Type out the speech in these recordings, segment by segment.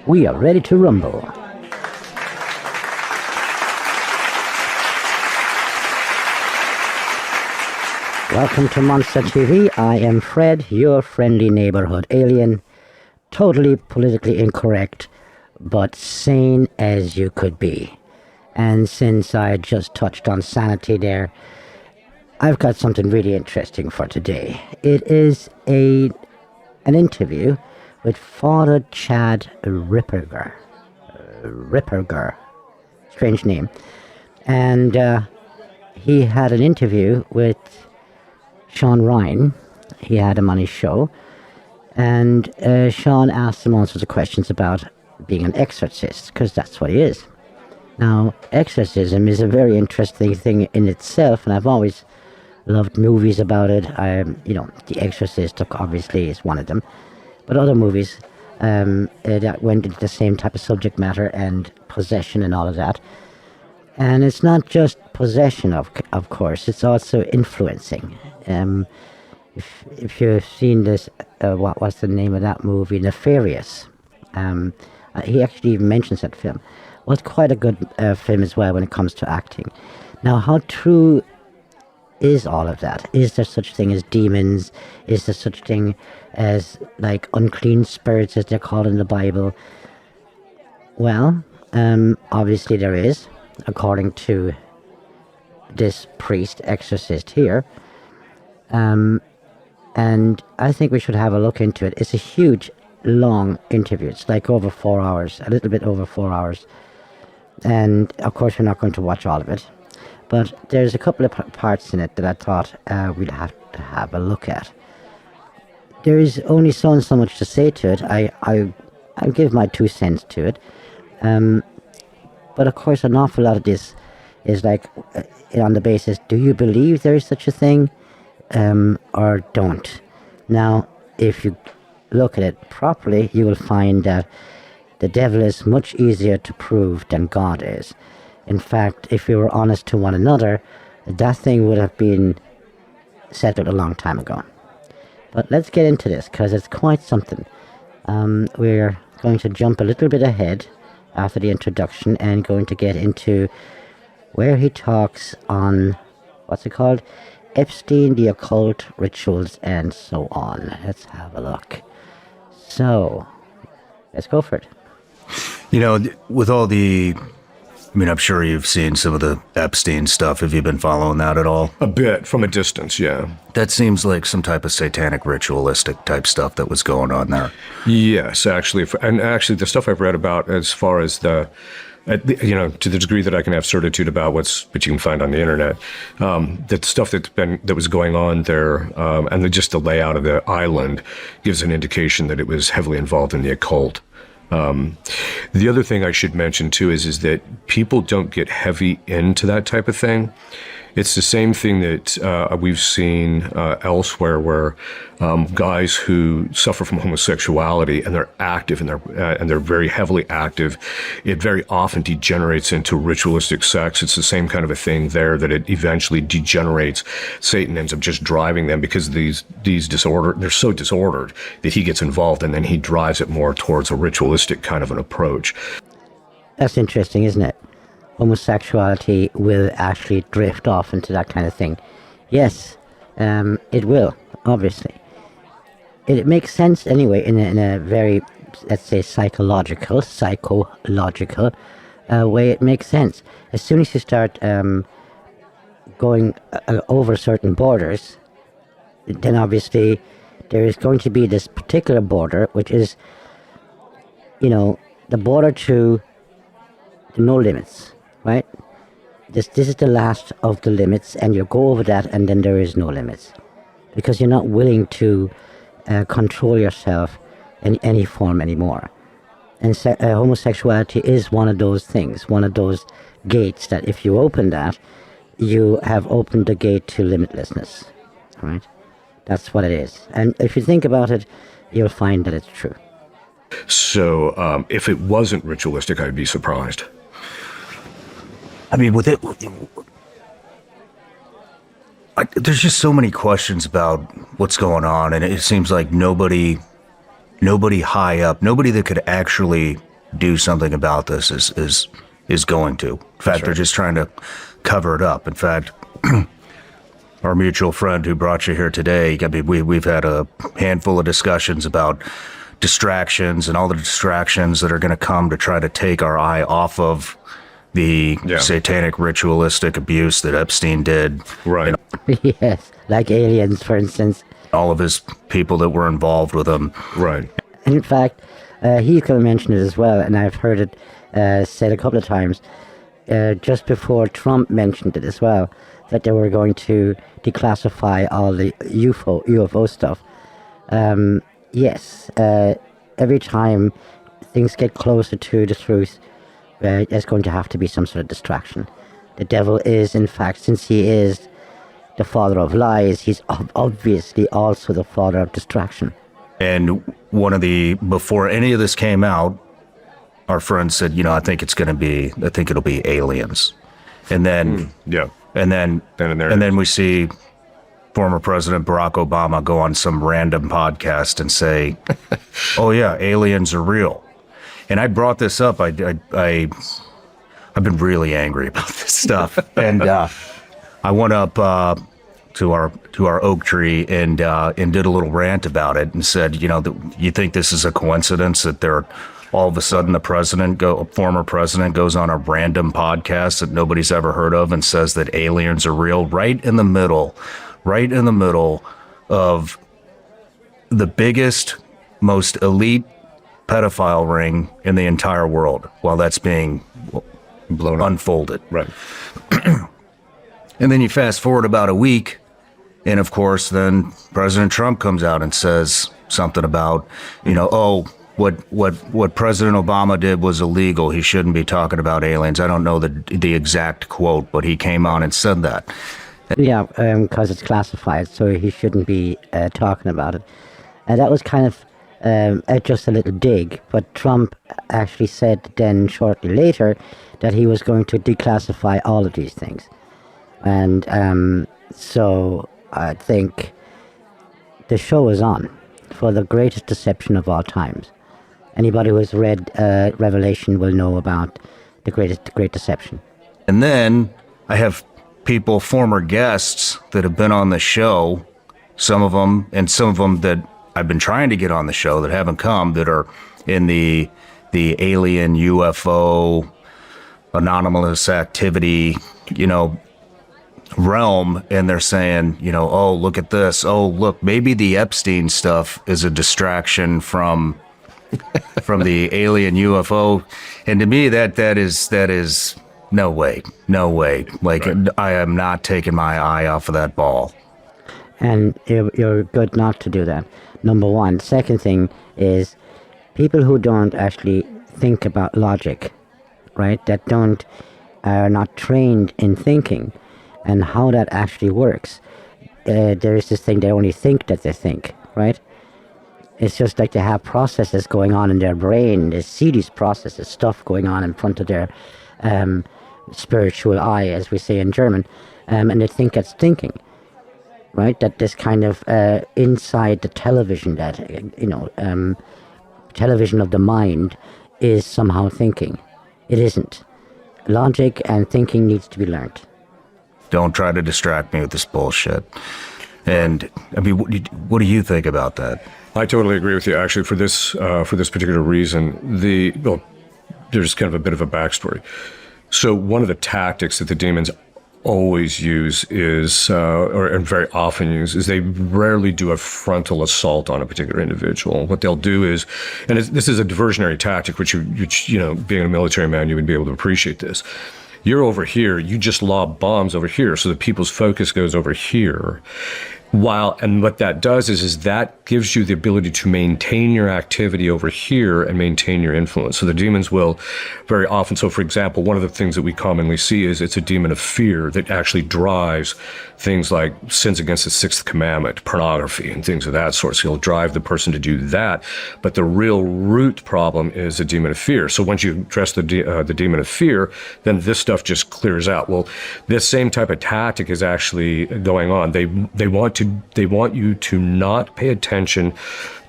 We are ready to rumble. Welcome to Monsta TV. I am Fred, your friendly neighborhood alien. Totally politically incorrect, but sane as you could be. And since I just touched on sanity there, I've got something really interesting for today. It is an interview with Father Chad Ripperger. Strange name. And he had an interview with Shawn Ryan. He had him on his show. And Shawn asked him all sorts of questions about being an exorcist, because that's what he is. Now, exorcism is a very interesting thing in itself, and I've always loved movies about it. The Exorcist obviously is one of them, but other movies that went into the same type of subject matter and possession and all of that. And it's not just possession, of course, it's also influencing. If you've seen this, what was the name of that movie? Nefarious. He actually even mentions that film. Well, it's quite a good film as well when it comes to acting. Now, how true is all of that? Is there such thing as demons? Is there such thing as, like, unclean spirits, as they're called in the Bible? Well, obviously there is, according to this priest, exorcist here. And I think we should have a look into it. It's a huge, long interview. It's like over 4 hours, a little bit over 4 hours. And, of course, we're not going to watch all of it. But there's a couple of parts in it that I thought we'd have to have a look at. There is only so much to say to it. I'll give my 2 cents to it. But of course, an awful lot of this is like on the basis, do you believe there is such a thing or don't? Now, if you look at it properly, you will find that the devil is much easier to prove than God is. In fact, if we were honest to one another, that thing would have been settled a long time ago. But let's get into this, because it's quite something. We're going to jump a little bit ahead after the introduction and going to get into where he talks on, what's it called? Epstein, the occult, rituals, and so on. Let's have a look. So, let's go for it. You know, with all the... I'm sure you've seen some of the Epstein stuff. Have you been following that at all? A bit, from a distance, yeah. That seems like some type of satanic ritualistic type stuff that was going on there. Yes, actually. And actually, the stuff I've read about as far as to the degree that I can have certitude about what you can find on the internet, the stuff that was going on there, and just the layout of the island gives an indication that it was heavily involved in the occult. The other thing I should mention too is that people don't get heavy into that type of thing. It's the same thing that we've seen elsewhere, where guys who suffer from homosexuality and they're active and they're very heavily active, it very often degenerates into ritualistic sex. It's the same kind of a thing there, that it eventually degenerates. Satan ends up just driving them, because they're so disordered that he gets involved, and then he drives it more towards a ritualistic kind of an approach. That's interesting, isn't it? Homosexuality will actually drift off into that kind of thing. Yes, it will, obviously. It makes sense anyway in a very, let's say, psychological way. It makes sense. As soon as you start going over certain borders, then obviously there is going to be this particular border, which is, the border to the no limits. Right? This is the last of the limits, and you go over that, and then there is no limits. Because you're not willing to control yourself in any form anymore. And homosexuality is one of those things, one of those gates that if you open that, you have opened the gate to limitlessness. Right? That's what it is. And if you think about it, you'll find that it's true. So if it wasn't ritualistic, I'd be surprised. With it, there's just so many questions about what's going on, and it seems like nobody high up, nobody that could actually do something about this is going to. In fact, they're just trying to cover it up. In fact, our mutual friend who brought you here today, I mean, we've had a handful of discussions about distractions and all the distractions that are going to come to try to take our eye off of the satanic ritualistic abuse that Epstein did. Right. Yes, like aliens, for instance. All of his people that were involved with him. Right. And in fact, he could have mentioned it as well, and I've heard it said a couple of times, just before Trump mentioned it as well, that they were going to declassify all the UFO stuff. Yes, every time things get closer to the truth, there's going to have to be some sort of distraction. The devil is, in fact, since he is the father of lies, he's obviously also the father of distraction. And before any of this came out, our friend said, I think it'll be aliens. And then, and then we see former President Barack Obama go on some random podcast and say, oh yeah, aliens are real. And I brought this up. I've been really angry about this stuff. And I went up to our oak tree and did a little rant about it and said, you think this is a coincidence that all of a sudden the former president goes on a random podcast that nobody's ever heard of and says that aliens are real right in the middle of the biggest, most elite pedophile ring in the entire world while that's being unfolded. Right. And then you fast forward about a week, and of course, then President Trump comes out and says something about, what President Obama did was illegal. He shouldn't be talking about aliens. I don't know the exact quote, but he came on and said that. Yeah, because it's classified, so he shouldn't be talking about it. And that was kind of just a little dig, but Trump actually said then shortly later that he was going to declassify all of these things. And so I think the show is on for the greatest deception of all times. Anybody who has read Revelation will know about the Great Deception. And then I have people, former guests that have been on the show, some of them that I've been trying to get on the show that haven't come, that are in the alien UFO anomalous activity, realm, and they're saying, oh, look at this. Oh, look, maybe the Epstein stuff is a distraction from the alien UFO. And to me, that is no way. Like, right. I am not taking my eye off of that ball. And you're good not to do that. Number one. Second thing is people who don't actually think about logic, right? That are not trained in thinking and how that actually works. There is this thing, they only think that they think, right? It's just like they have processes going on in their brain. They see these processes, stuff going on in front of their spiritual eye, as we say in German, and they think that's thinking. Right, that this kind of inside the television, that television of the mind is somehow thinking. It isn't. Logic and thinking needs to be learned. Don't try to distract me with this bullshit. And I mean, what do you think about that? I totally agree with you. Actually, for this particular reason, there's kind of a bit of a backstory. So one of the tactics that the demons always use and very often use is they rarely do a frontal assault on a particular individual. What they'll do is, and this is a diversionary tactic, which being a military man, you would be able to appreciate this. You're over here, you just lob bombs over here, so the people's focus goes over here. And what that does is that gives you the ability to maintain your activity over here and maintain your influence. So the demons will very often, so for example, one of the things that we commonly see is it's a demon of fear that actually drives things like sins against the sixth commandment, pornography, and things of that sort. So he'll drive the person to do that. But the real root problem is the demon of fear. So once you address the demon of fear, then this stuff just clears out. Well, this same type of tactic is actually going on. They want you to not pay attention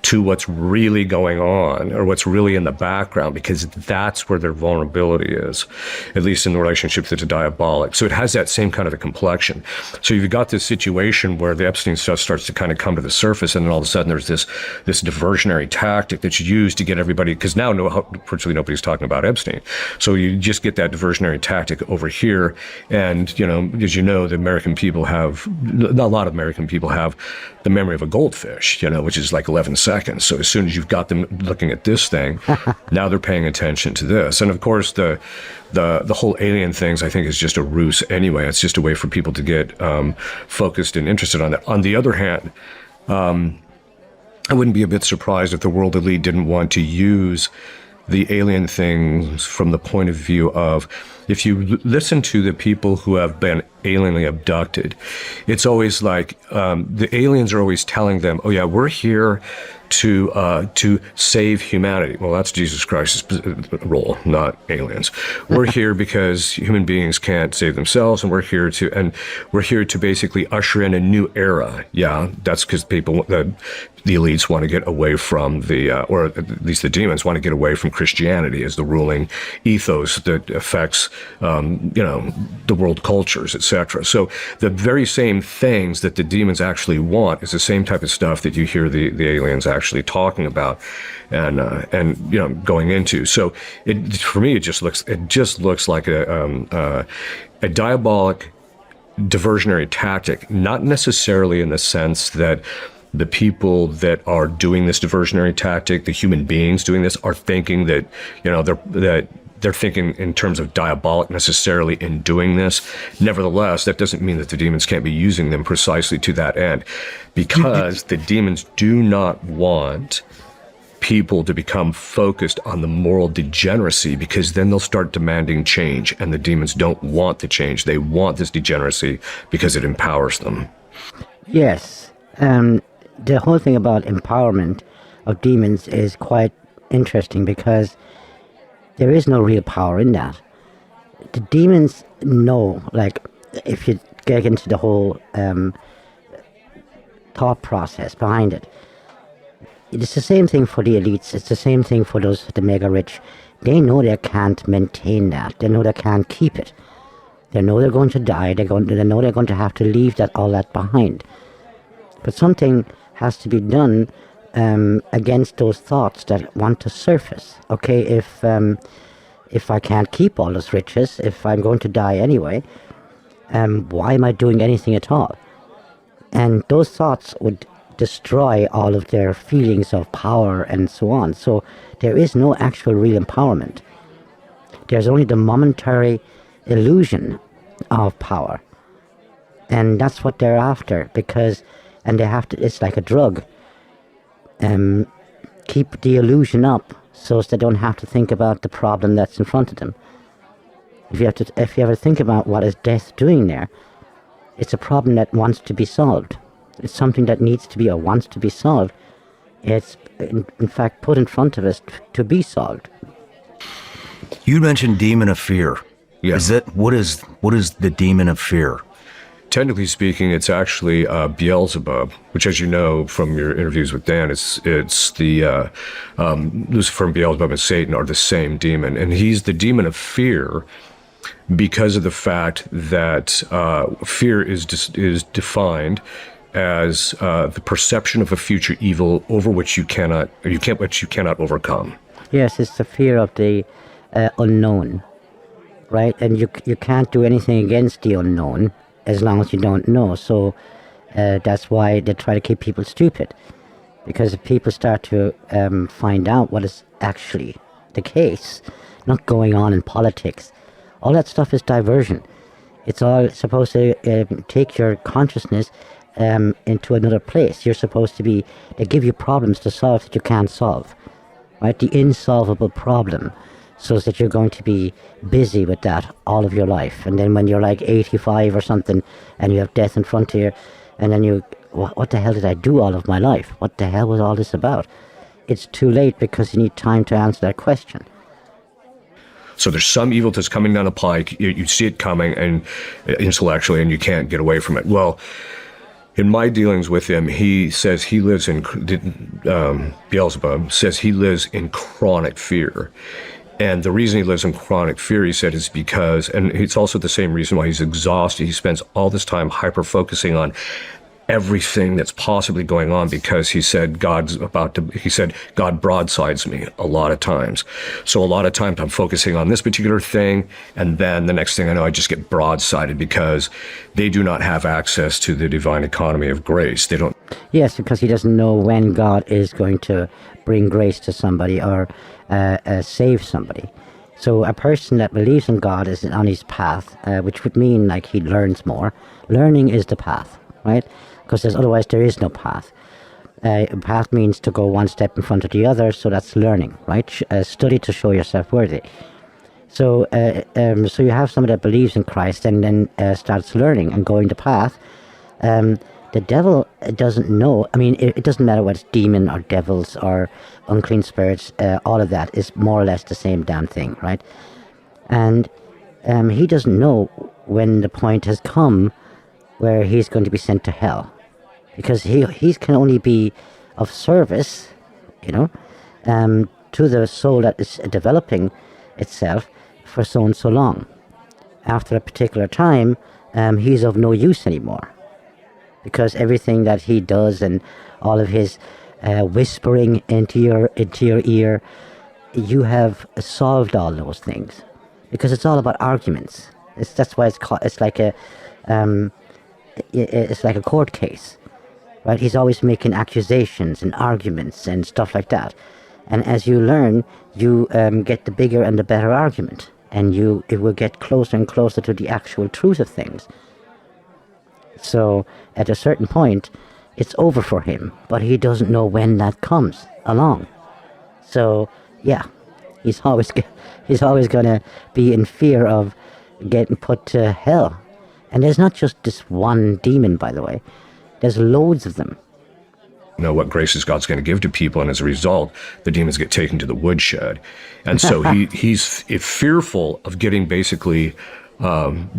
to what's really going on or what's really in the background, because that's where their vulnerability is, at least in the relationship to the diabolic. So it has that same kind of a complexion. So you've got this situation where the Epstein stuff starts to kind of come to the surface, and then all of a sudden there's this diversionary tactic that's used to get everybody, because now virtually nobody's talking about Epstein. So you just get that diversionary tactic over here. And, as you know, the American people have, a lot of American people have the memory of a goldfish, which is like 11 seconds. So as soon as you've got them looking at this thing, now they're paying attention to this. And of course, the whole alien things, I think, is just a ruse anyway. It's just a way for people to get focused and interested on that. On the other hand, I wouldn't be a bit surprised if the world elite didn't want to use the alien things from the point of view of, if you listen to the people who have been alienly abducted, it's always like the aliens are always telling them, oh yeah, we're here to save humanity. Well, that's Jesus Christ's role, not aliens. We're here because human beings can't save themselves, and we're here to basically usher in a new era. Yeah, that's because the elites want to get away from or at least the demons want to get away from Christianity as the ruling ethos that affects, the world cultures, etc. So the very same things that the demons actually want is the same type of stuff that you hear the aliens actually talking about and going into. So for me, it just looks like a diabolic diversionary tactic, not necessarily in the sense that the people that are doing this diversionary tactic, the human beings doing this, are thinking that, they're thinking in terms of diabolic necessarily in doing this. Nevertheless, that doesn't mean that the demons can't be using them precisely to that end, because the demons do not want people to become focused on the moral degeneracy, because then they'll start demanding change, and the demons don't want the change. They want this degeneracy because it empowers them. Yes. The whole thing about empowerment of demons is quite interesting, because there is no real power in that. The demons know, like, if you get into the whole thought process behind it, it's the same thing for the elites, it's the same thing for the mega rich. They know they can't maintain that, they know they can't keep it. They know they're going to die, they know they're going to have to leave all that behind. But something has to be done against those thoughts that want to surface. Okay, if I can't keep all those riches, if I'm going to die anyway, why am I doing anything at all? And those thoughts would destroy all of their feelings of power and so on. So there is no actual real empowerment. There's only the momentary illusion of power. And that's what they're after, and they have to, it's like a drug. Keep the illusion up so as they don't have to think about the problem that's in front of them. If you ever think about what is death doing there, it's a problem that wants to be solved. It's something that needs to be or wants to be solved. It's in fact put in front of us to be solved. You mentioned demon of fear. Yeah. What is the demon of fear? Technically speaking, it's actually Beelzebub, which, as you know from your interviews with Dan, it's the Lucifer and Beelzebub and Satan are the same demon, and he's the demon of fear because of the fact that fear is defined as the perception of a future evil over which you cannot overcome. Yes, it's the fear of the unknown, right? And you can't do anything against the unknown as long as you don't know. So that's why they try to keep people stupid. Because if people start to find out what is actually the case, not going on in politics, all that stuff is diversion. It's all supposed to take your consciousness into another place. You're supposed to they give you problems to solve that you can't solve, right? The insolvable problem, so that you're going to be busy with that all of your life. And then when you're like 85 or something, and you have death in front of you, and then what the hell did I do all of my life? What the hell was all this about? It's too late, because you need time to answer that question. So there's some evil that's coming down the pike. You see it coming, and intellectually, and you can't get away from it. Well, in my dealings with him, he says he lives in, Beelzebub says he lives in chronic fear. And the reason he lives in chronic fear, he said, is because, and it's also the same reason why he's exhausted. He spends all this time hyper-focusing on everything that's possibly going on, because he said God broadsides me a lot of times. So a lot of times I'm focusing on this particular thing, and then the next thing I know, I just get broadsided because they do not have access to the divine economy of grace. They don't. Yes, because he doesn't know when God is going to bring grace to somebody or save somebody. So a person that believes in God is on his path, which would mean like he learns more. Learning is the path, right? Because otherwise there is no path. A path means to go one step in front of the other, so that's learning, right? Study to show yourself worthy. So so you have somebody that believes in Christ and then starts learning and going the path. The devil doesn't know. I mean, it doesn't matter whether it's demon or devils or unclean spirits. All of that is more or less the same damn thing, right? And he doesn't know when the point has come where he's going to be sent to hell, because he can only be of service, to the soul that is developing itself for so and so long. After a particular time, he's of no use anymore, because everything that he does and all of his whispering into your ear, you have solved all those things, because it's all about arguments. That's why it's like a court case, right? He's always making accusations and arguments and stuff like that. And as you learn, you get the bigger and the better argument, and it will get closer and closer to the actual truth of things. So at a certain point, it's over for him, but he doesn't know when that comes along. So yeah, he's always going to be in fear of getting put to hell. And there's not just this one demon, by the way. There's loads of them. Know what graces God's going to give to people, and as a result, the demons get taken to the woodshed. And so he's fearful of getting basically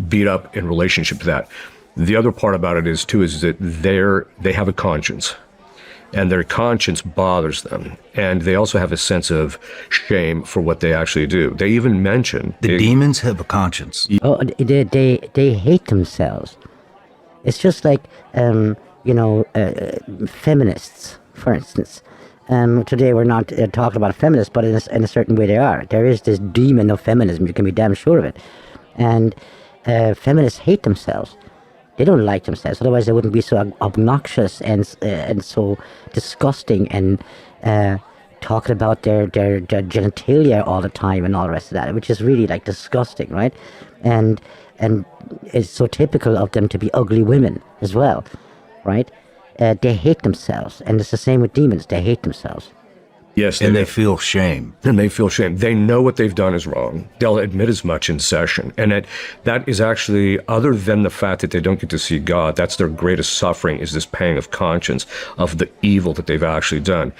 beat up in relationship to that. The other part about it is that they have a conscience, and their conscience bothers them, and they also have a sense of shame for what they actually do. They even mention the demons have a conscience. Oh, they hate themselves. It's just like feminists, for instance. Today we're not talking about feminists, but in a certain way they are. There is this demon of feminism. You can be damn sure of it. And feminists hate themselves. They don't like themselves. Otherwise, they wouldn't be so obnoxious and so disgusting and talking about their genitalia all the time and all the rest of that, which is really like disgusting, right? And it's so typical of them to be ugly women as well, right? They hate themselves, and it's the same with demons. They hate themselves. Yes, and they feel shame. And they feel shame. They know what they've done is wrong. They'll admit as much in session. And that is actually, other than the fact that they don't get to see God, that's their greatest suffering, is this pang of conscience of the evil that they've actually done.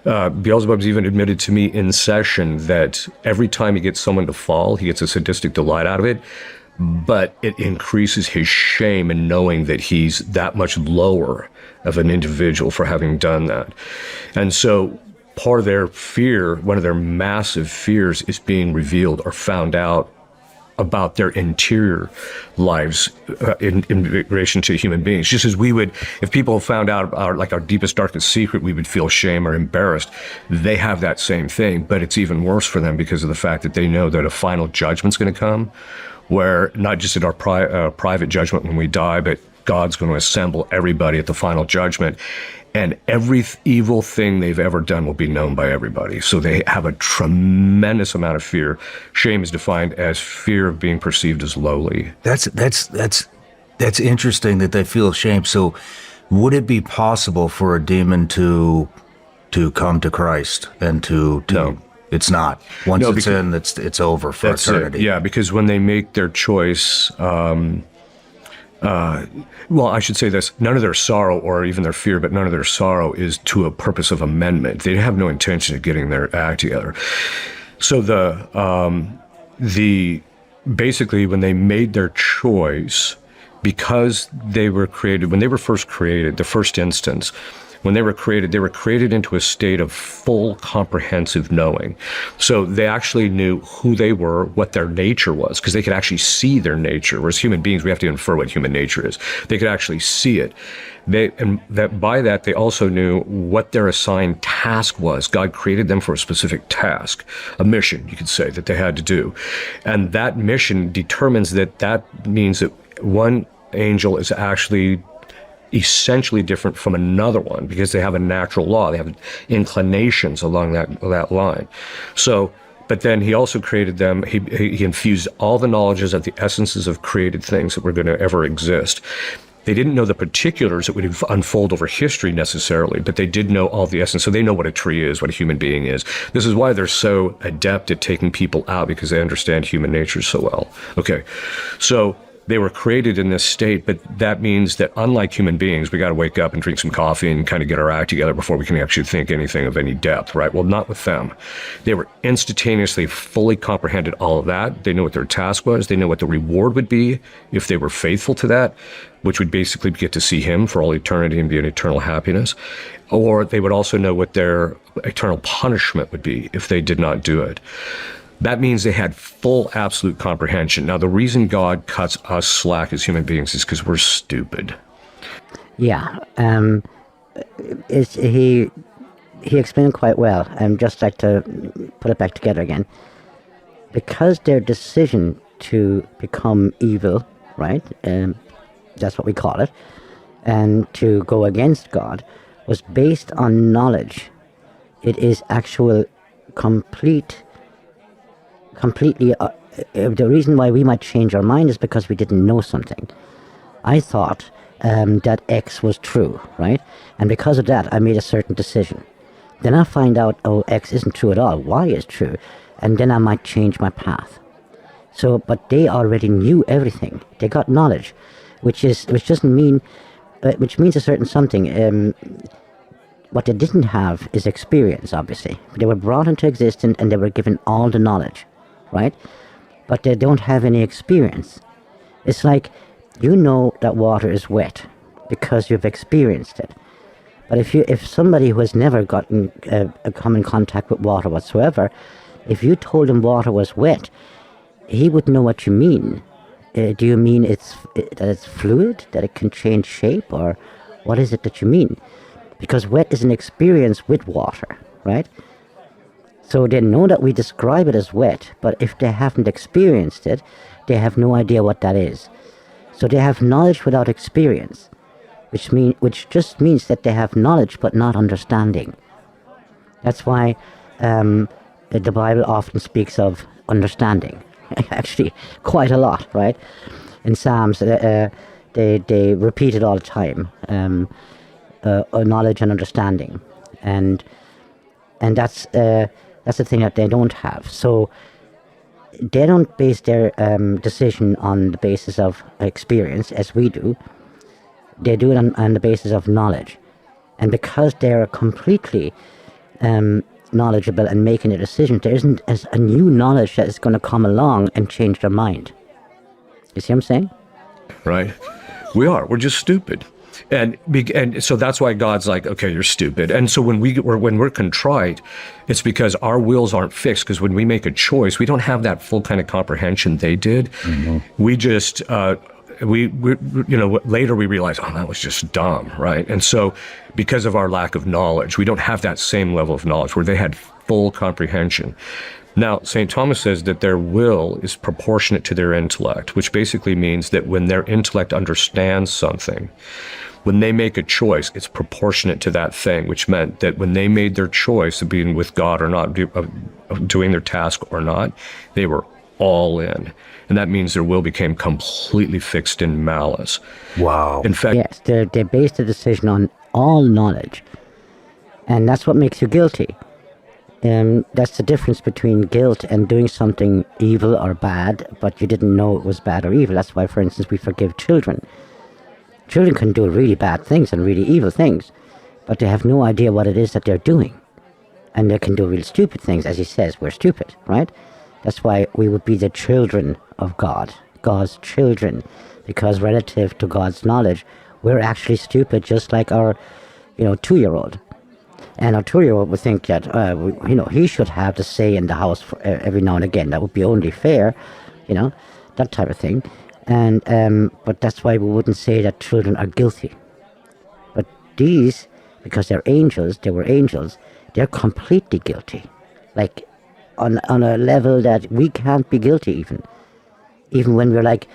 Beelzebub's even admitted to me in session that every time he gets someone to fall, he gets a sadistic delight out of it, but it increases his shame in knowing that he's that much lower of an individual for having done that. And so part of their fear, one of their massive fears, is being revealed or found out about their interior lives in relation to human beings. Just as we would, if people found out our deepest, darkest secret, we would feel shame or embarrassed. They have that same thing, but it's even worse for them because of the fact that they know that a final judgment's going to come, where not just at our private judgment when we die, but God's going to assemble everybody at the final judgment. And every evil thing they've ever done will be known by everybody. So they have a tremendous amount of fear. Shame is defined as fear of being perceived as lowly. That's interesting that they feel shame. So would it be possible for a demon to come to Christ and to No. It's not. Once it's in, it's over for eternity. Yeah, because when they make their choice, well, I should say this, none of their sorrow or even their fear, but none of their sorrow is to a purpose of amendment. They have no intention of getting their act together. So basically when they made their choice, because they were created, when they were first created, the first instance, when they were created into a state of full comprehensive knowing. So they actually knew who they were, what their nature was, because they could actually see their nature. Whereas human beings, we have to infer what human nature is. They could actually see it. By that, they also knew what their assigned task was. God created them for a specific task, a mission, you could say, that they had to do. And that mission determines that means that one angel is actually essentially different from another one because they have a natural law. They have inclinations along that line. So, but then he also created them. He infused all the knowledges of the essences of created things that were going to ever exist. They didn't know the particulars that would unfold over history necessarily, but they did know all the essence. So they know what a tree is, what a human being is. This is why they're so adept at taking people out, because they understand human nature so well. Okay, so they were created in this state, but that means that unlike human beings, we got to wake up and drink some coffee and kind of get our act together before we can actually think anything of any depth, right? Well, not with them. They were instantaneously fully comprehended all of that. They knew what their task was. They knew what the reward would be if they were faithful to that, which would basically get to see him for all eternity and be in eternal happiness. Or they would also know what their eternal punishment would be if they did not do it. That means they had full, absolute comprehension. Now, the reason God cuts us slack as human beings is because we're stupid. Yeah. He explained quite well. Just like to put it back together again. Because their decision to become evil, right? That's what we call it. And to go against God was based on knowledge. It is actual completely, the reason why we might change our mind is because we didn't know something. I thought that X was true, right? And because of that, I made a certain decision. Then I find out, oh, X isn't true at all. Y is true. And then I might change my path. So, but they already knew everything. They got knowledge, which doesn't mean, which means a certain something. What they didn't have is experience, obviously. They were brought into existence and they were given all the knowledge. Right? But they don't have any experience. It's like, you know that water is wet because you've experienced it. But if somebody who has never gotten come in contact with water whatsoever, if you told him water was wet, he would know what you mean. Do you mean that it's fluid, that it can change shape, or what is it that you mean? Because wet is an experience with water, right? So they know that we describe it as wet, but if they haven't experienced it, they have no idea what that is. So they have knowledge without experience, which just means that they have knowledge but not understanding. That's why the Bible often speaks of understanding, actually quite a lot, right? In Psalms, they repeat it all the time, knowledge and understanding, and that's the thing that they don't have. So they don't base their decision on the basis of experience, as we do. They do it on the basis of knowledge. And because they're completely knowledgeable and making a decision, there isn't a new knowledge that is going to come along and change their mind. You see what I'm saying? Right. We're just stupid. And so that's why God's like, okay, you're stupid. And so when we're contrite, it's because our wills aren't fixed. Because when we make a choice, we don't have that full kind of comprehension they did. Mm-hmm. We just later we realize, oh, that was just dumb, right? And so because of our lack of knowledge, we don't have that same level of knowledge where they had full comprehension. Now, St. Thomas says that their will is proportionate to their intellect, which basically means that when their intellect understands something, when they make a choice, it's proportionate to that thing, which meant that when they made their choice of being with God or not, of doing their task or not, they were all in. And that means their will became completely fixed in malice. Wow. In fact, yes, they based the decision on all knowledge. And that's what makes you guilty. That's the difference between guilt and doing something evil or bad, but you didn't know it was bad or evil. That's why, for instance, we forgive children. Children can do really bad things and really evil things, but they have no idea what it is that they're doing. And they can do really stupid things. As he says, we're stupid, right? That's why we would be the children of God, God's children, because relative to God's knowledge, we're actually stupid, just like our, 2-year-old. And our 2-year-old would think that, he should have the say in the house for, every now and again. That would be only fair, that type of thing. And but that's why we wouldn't say that children are guilty. But these, because they were angels, they're completely guilty. Like, on a level that we can't be guilty even. Even when we're like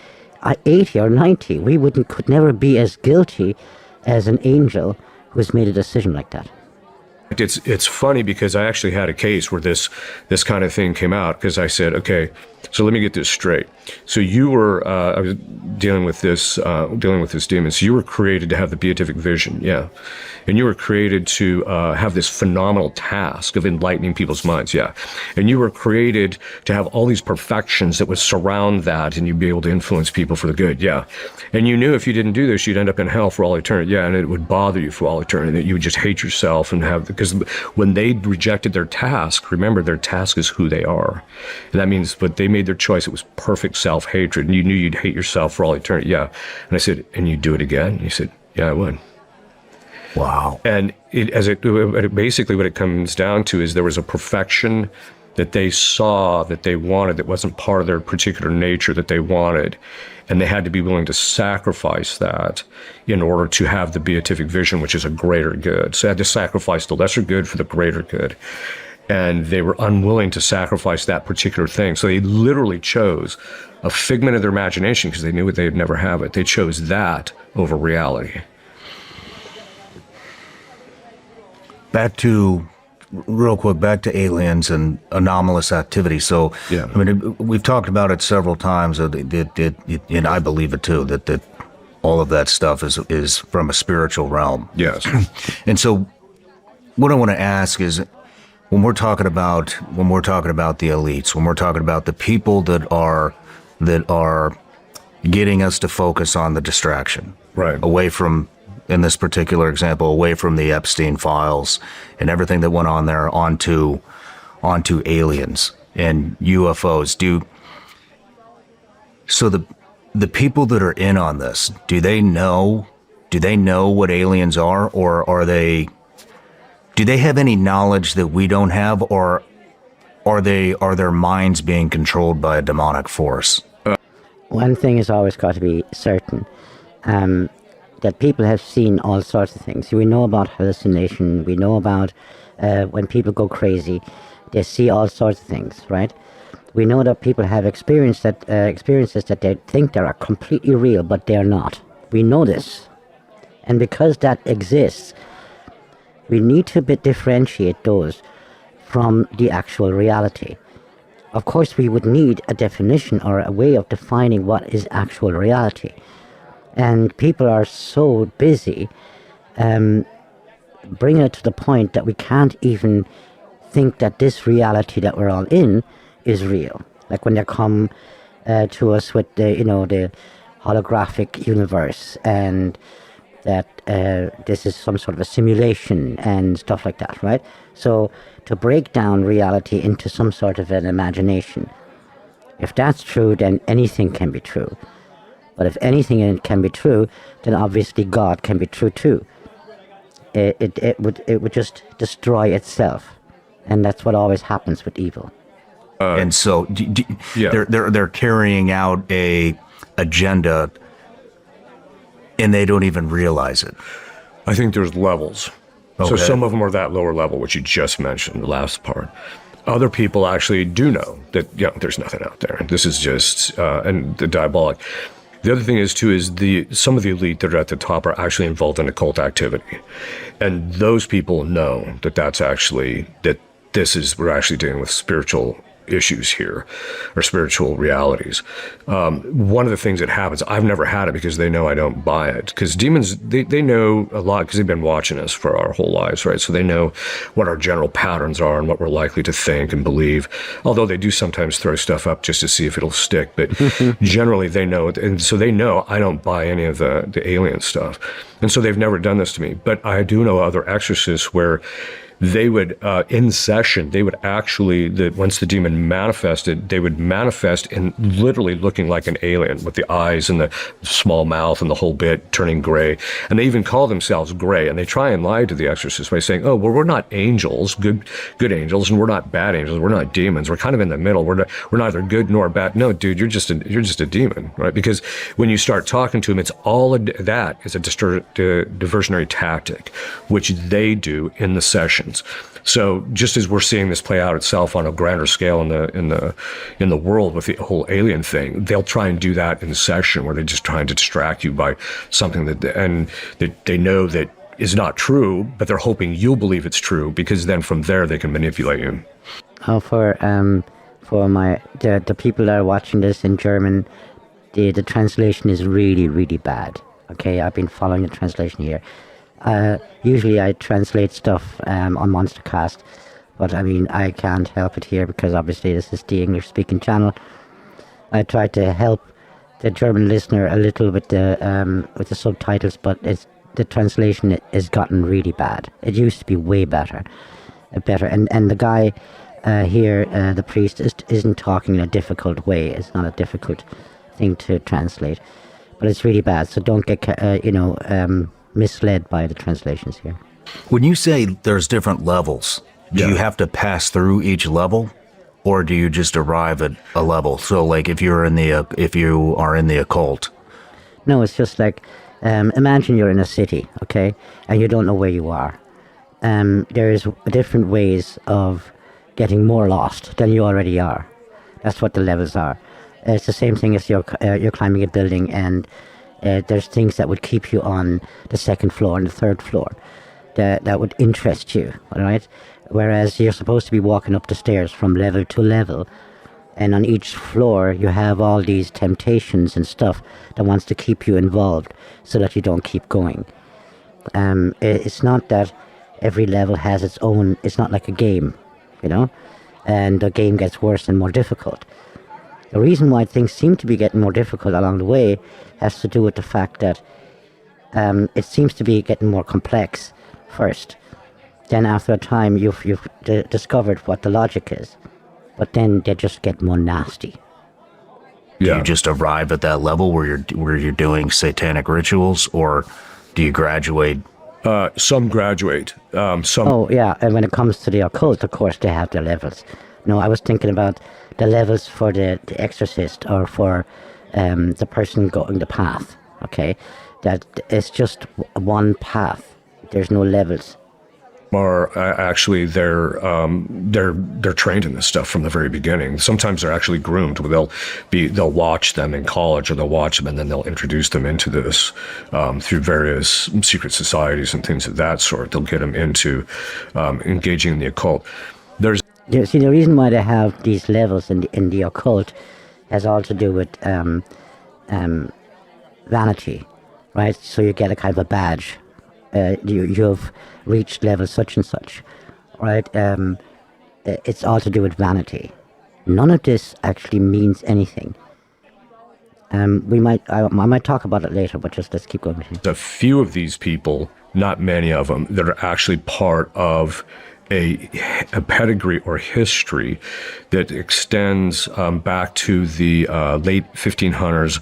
80 or 90, we could never be as guilty as an angel who has made a decision like that. It's funny because I actually had a case where this kind of thing came out, because I said, okay, so let me get this straight. So you were I was dealing with this demon. So you were created to have the beatific vision, yeah, and you were created to have this phenomenal task of enlightening people's minds, yeah, and you were created to have all these perfections that would surround that, and you'd be able to influence people for the good, yeah, and you knew if you didn't do this, you'd end up in hell for all eternity, yeah, and it would bother you for all eternity, that you would just hate yourself and have, because when they rejected their task, remember, their task is who they are, and that means, but they made their choice. It was perfect self-hatred, and you knew you'd hate yourself for all eternity. Yeah. And I said, and you do it again? He said, yeah, I would. Wow. And basically what it comes down to is there was a perfection that they saw that they wanted that wasn't part of their particular nature that they wanted. And they had to be willing to sacrifice that in order to have the beatific vision, which is a greater good. So they had to sacrifice the lesser good for the greater good. And they were unwilling to sacrifice that particular thing. So they literally chose a figment of their imagination, because they knew they'd never have it. They chose that over reality. Real quick, back to aliens and anomalous activity. So, yeah. I mean, we've talked about it several times, and I believe it too, that all of that stuff is from a spiritual realm. Yes. And so what I want to ask is, when we're talking about the elites, when we're talking about the people that are getting us to focus on the distraction, right, away from, in this particular example, away from the Epstein files and everything that went on there, onto aliens and UFOs. So the people that are in on this, do they know what aliens are, or do they have any knowledge that we don't have, or are their minds being controlled by a demonic force? One thing has always got to be certain, that people have seen all sorts of things. We know about hallucination. We know about when people go crazy, they see all sorts of things, right? We know that people have experiences that they think they are completely real, but they are not. We know this. And because that exists, we need to differentiate those from the actual reality. Of course, we would need a definition or a way of defining what is actual reality. And people are so busy bringing it to the point that we can't even think that this reality that we're all in is real. Like when they come to us with the holographic universe, and that this is some sort of a simulation and stuff like that, right? So to break down reality into some sort of an imagination, if that's true, then anything can be true. But if anything can be true, then obviously God can be true too. It would just destroy itself, and that's what always happens with evil. And so yeah. they're carrying out a agenda, and they don't even realize it. I think there's levels. Okay. So some of them are that lower level, which you just mentioned, the last part. Other people actually do know that, there's nothing out there. This is just, and the diabolic. The other thing is, too, is some of the elite that are at the top are actually involved in occult activity. And those people know that we're actually dealing with spiritual issues here, or spiritual realities. One of the things that happens, I've never had it because they know I don't buy it, because demons, they know a lot because they've been watching us for our whole lives, right? So they know what our general patterns are and what we're likely to think and believe, although they do sometimes throw stuff up just to see if it'll stick, but generally they know it. And so they know I don't buy any of the alien stuff, and so they've never done this to me. But I do know other exorcists where they would, in session, they would actually, once the demon manifested, they would manifest in literally looking like an alien with the eyes and the small mouth and the whole bit turning gray. And they even call themselves gray. And they try and lie to the exorcist by saying, oh, well, we're not angels, good angels, and we're not bad angels. We're not demons. We're kind of in the middle. We're neither good nor bad. No, dude, you're just a demon, right? Because when you start talking to him, it's all that is a diversionary tactic, which they do in the sessions. So just as we're seeing this play out itself on a grander scale in the world with the whole alien thing, they'll try and do that in the session where they're just trying to distract you by something that they know that is not true, but they're hoping you'll believe it's true, because then from there they can manipulate you. Oh, for the people that are watching this in German, the translation is really, really bad. Okay, I've been following the translation here. Usually I translate stuff on Monstercast, but I mean, I can't help it here because obviously this is the English-speaking channel. I tried to help the German listener a little with the subtitles, but the translation has gotten really bad. It used to be way better. And the guy here, the priest, isn't talking in a difficult way. It's not a difficult thing to translate, but it's really bad. So don't get misled by the translations here. When you say there's different levels, do you have to pass through each level, or do you just arrive at a level? So, like, if you are in the occult. No, it's just like, imagine you're in a city, okay, and you don't know where you are. There's different ways of getting more lost than you already are. That's what the levels are. It's the same thing as you're climbing a building, and there's things that would keep you on the second floor and the third floor that would interest you, all right? Whereas you're supposed to be walking up the stairs from level to level, and on each floor you have all these temptations and stuff that wants to keep you involved so that you don't keep going. It's not that every level has its own, it's not like a game, and the game gets worse and more difficult. The reason why things seem to be getting more difficult along the way has to do with the fact that it seems to be getting more complex first. Then after a time, you've discovered what the logic is, but then they just get more nasty. Do you just arrive at that level where you're doing satanic rituals, or do you graduate? Some graduate. Some. Oh yeah, and when it comes to the occult, of course, they have their levels. No, I was thinking about the levels for the exorcist, or for the person going the path. Okay, that it's just one path. There's no levels. Are actually they're trained in this stuff from the very beginning. Sometimes they're actually groomed. They'll watch them in college, or they'll watch them and then they'll introduce them into this through various secret societies and things of that sort. They'll get them into engaging in the occult. See, the reason why they have these levels in the occult has all to do with vanity, right? So you get a kind of a badge. You've reached level such and such, right? It's all to do with vanity. None of this actually means anything. I might talk about it later, but just let's keep going. A few of these people, not many of them, that are actually part of a pedigree or history that extends back to the late 1500s,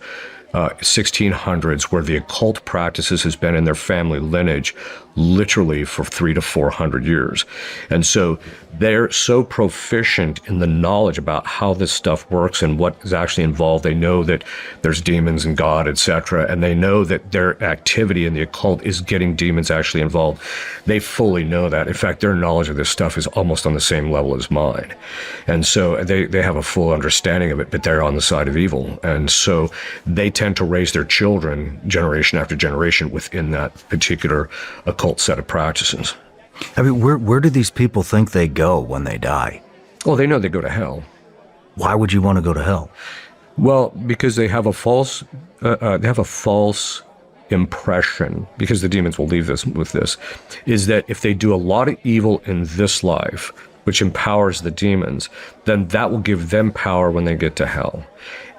1600s, where the occult practices has been in their family lineage literally for 300 to 400 years. And so they're so proficient in the knowledge about how this stuff works and what is actually involved. They know that there's demons and God, etc. And they know that their activity in the occult is getting demons actually involved. They fully know that. In fact, their knowledge of this stuff is almost on the same level as mine. And so they have a full understanding of it, but they're on the side of evil. And so they tend to raise their children generation after generation within that particular occult set of practices. I mean, where do these people think they go when they die? Well, they know they go to hell. Why would you want to go to hell? Well, because they have a false impression, because the demons will leave this with this, is that if they do a lot of evil in this life, which empowers the demons, then that will give them power when they get to hell.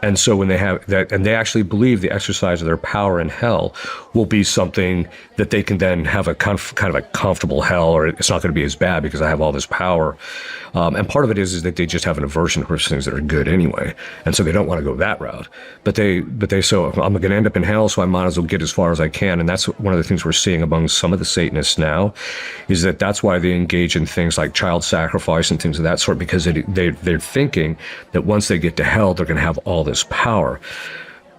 And so when they have that, and they actually believe the exercise of their power in hell will be something that they can then have a kind of a comfortable hell, or it's not going to be as bad because I have all this power. And part of it is that they just have an aversion towards things that are good anyway. And so they don't want to go that route. But they so I'm going to end up in hell, so I might as well get as far as I can. And that's one of the things we're seeing among some of the Satanists now, is that that's why they engage in things like child sacrifice and things of that sort, because they're thinking that once they get to hell, they're going to have all this power.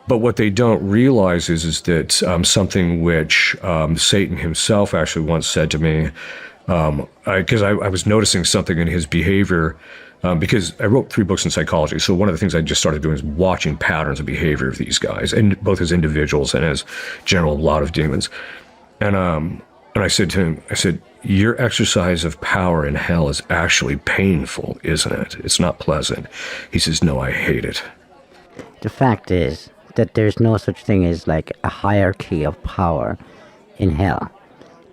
But what they don't realize is that something which Satan himself actually once said to me, because I was noticing something in his behavior, because I wrote 3 books in psychology. So one of the things I just started doing is watching patterns of behavior of these guys, and both as individuals and as general a lot of demons. And I said to him, I said, your exercise of power in hell is actually painful, isn't it? It's not pleasant. He says, no, I hate it. The fact is that there's no such thing as like a hierarchy of power in hell.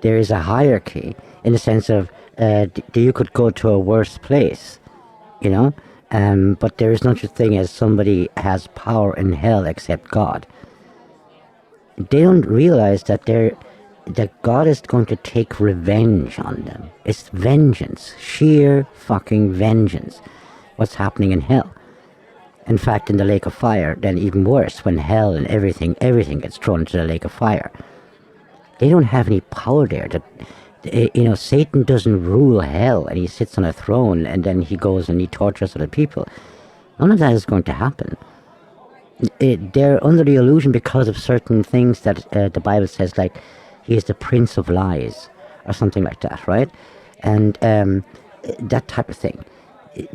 There is a hierarchy in the sense of you could go to a worse place, you know, but there is no such thing as somebody has power in hell except God. They don't realize that God is going to take revenge on them. It's vengeance, sheer fucking vengeance, what's happening in hell. In fact, in the lake of fire, then even worse, when hell and everything gets thrown into the lake of fire. They don't have any power there. Satan doesn't rule hell and he sits on a throne and then he goes and he tortures other people. None of that is going to happen. They're under the illusion because of certain things that the Bible says, like, he is the prince of lies, or something like that, right? And that type of thing.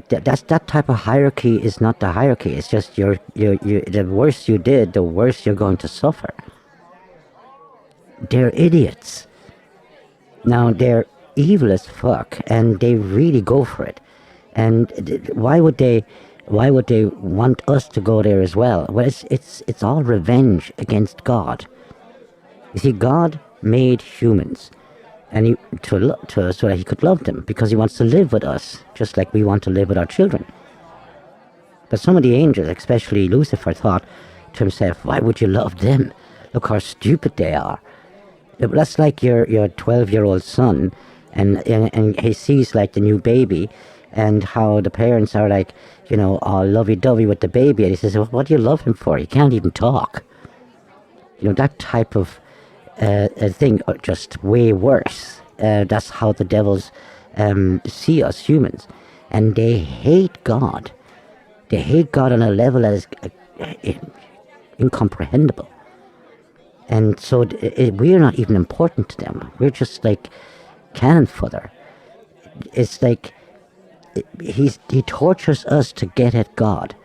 That type of hierarchy is not the hierarchy. It's just the worse you did, the worse you're going to suffer. They're idiots. Now, they're evil as fuck, and they really go for it. And why would they want us to go there as well? Well, it's all revenge against God. You see, God made humans, and so that he could love them, because he wants to live with us, just like we want to live with our children. But some of the angels, especially Lucifer, thought to himself, why would you love them? Look how stupid they are. That's like your 12-year-old son, and he sees like the new baby, and how the parents are like, all lovey-dovey with the baby, and he says, well, what do you love him for? He can't even talk. That type of thing, or just way worse. That's how the devils see us humans, and they hate God. They hate God on a level that is incomprehensible. And so we're not even important to them. We're just like cannon fodder. It's like he tortures us to get at God.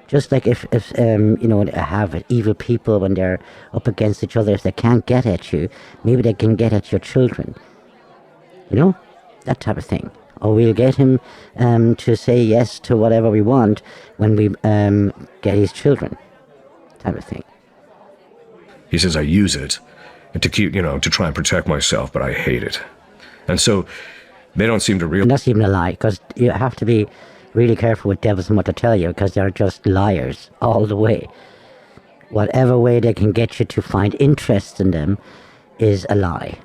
Just like if have evil people when they're up against each other, if they can't get at you, maybe they can get at your children. That type of thing. Or we'll get him to say yes to whatever we want when we get his children. Type of thing. He says, I use it to keep, to try and protect myself, but I hate it. And so they don't seem to realize. And that's even a lie, because you have to be really careful with devils and what to tell you, because they're just liars all the way. Whatever way they can get you to find interest in them is a lie.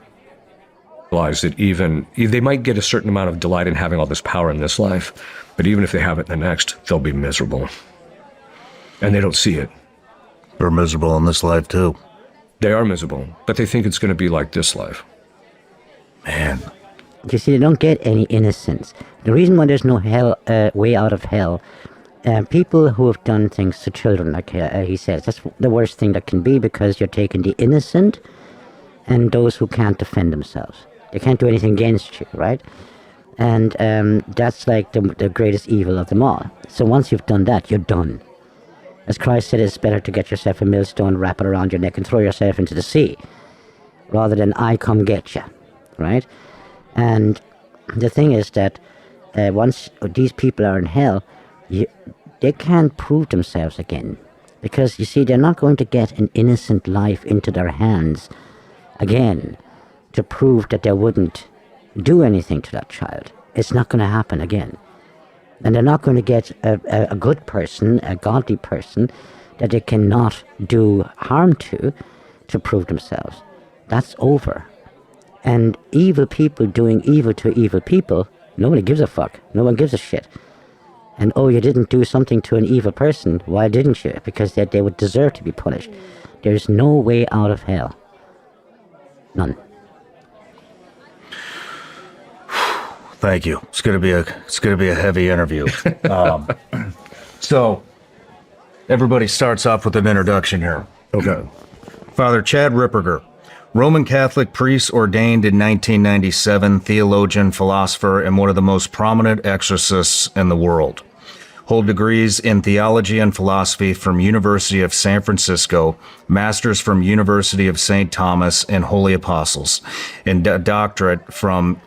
That even they might get a certain amount of delight in having all this power in this life, but even if they have it in the next, they'll be miserable. And they don't see it. They're miserable in this life too. They are miserable, but they think it's going to be like this life. Man. You see, they don't get any innocence. The reason why there's no hell, way out of hell, people who have done things to children, like he says, that's the worst thing that can be, because you're taking the innocent and those who can't defend themselves. They can't do anything against you, right? And that's like the greatest evil of them all. So once you've done that, you're done. As Christ said, it's better to get yourself a millstone, wrap it around your neck, and throw yourself into the sea, rather than I come get you, right? And the thing is that once these people are in hell, they can't prove themselves again. Because, you see, they're not going to get an innocent life into their hands again to prove that they wouldn't do anything to that child. It's not going to happen again. And they're not going to get a good person, a godly person, that they cannot do harm to prove themselves. That's over. And evil people doing evil to evil people, nobody gives a fuck. No one gives a shit. And oh, you didn't do something to an evil person. Why didn't you? Because they would deserve to be punished. There's no way out of hell. None. Thank you. It's gonna be a heavy interview. So everybody starts off with an introduction here. Okay. Father Chad Ripperger, Roman Catholic priest ordained in 1997, theologian, philosopher, and one of the most prominent exorcists in the world. Hold degrees in theology and philosophy from University of San Francisco, masters from University of St. Thomas and Holy Apostles, and doctorate from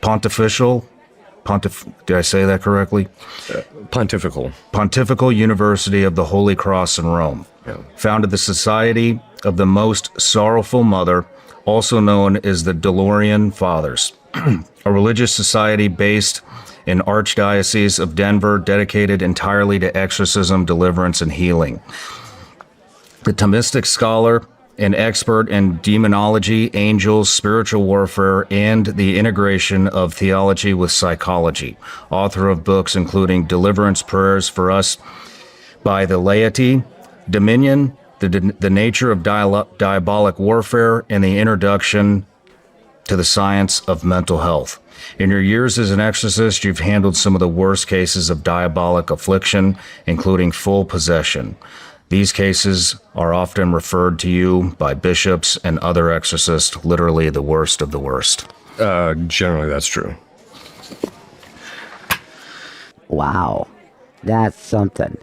did I say that correctly? Pontifical University of the Holy Cross in Rome. Yeah. Founded the Society of the Most Sorrowful Mother, also known as the Dolorian Fathers, a religious society based in Archdiocese of Denver, dedicated entirely to exorcism, deliverance, and healing. The Thomistic scholar, an expert in demonology, angels, spiritual warfare, and the integration of theology with psychology. Author of books including Deliverance Prayers for Us by the Laity, Dominion, the Nature of Diabolic Warfare, and the Introduction to the Science of Mental Health. In your years as an exorcist, you've handled some of the worst cases of diabolic affliction, including full possession. These cases are often referred to you by bishops and other exorcists, literally the worst of the worst. Generally, that's true. Wow. That's something.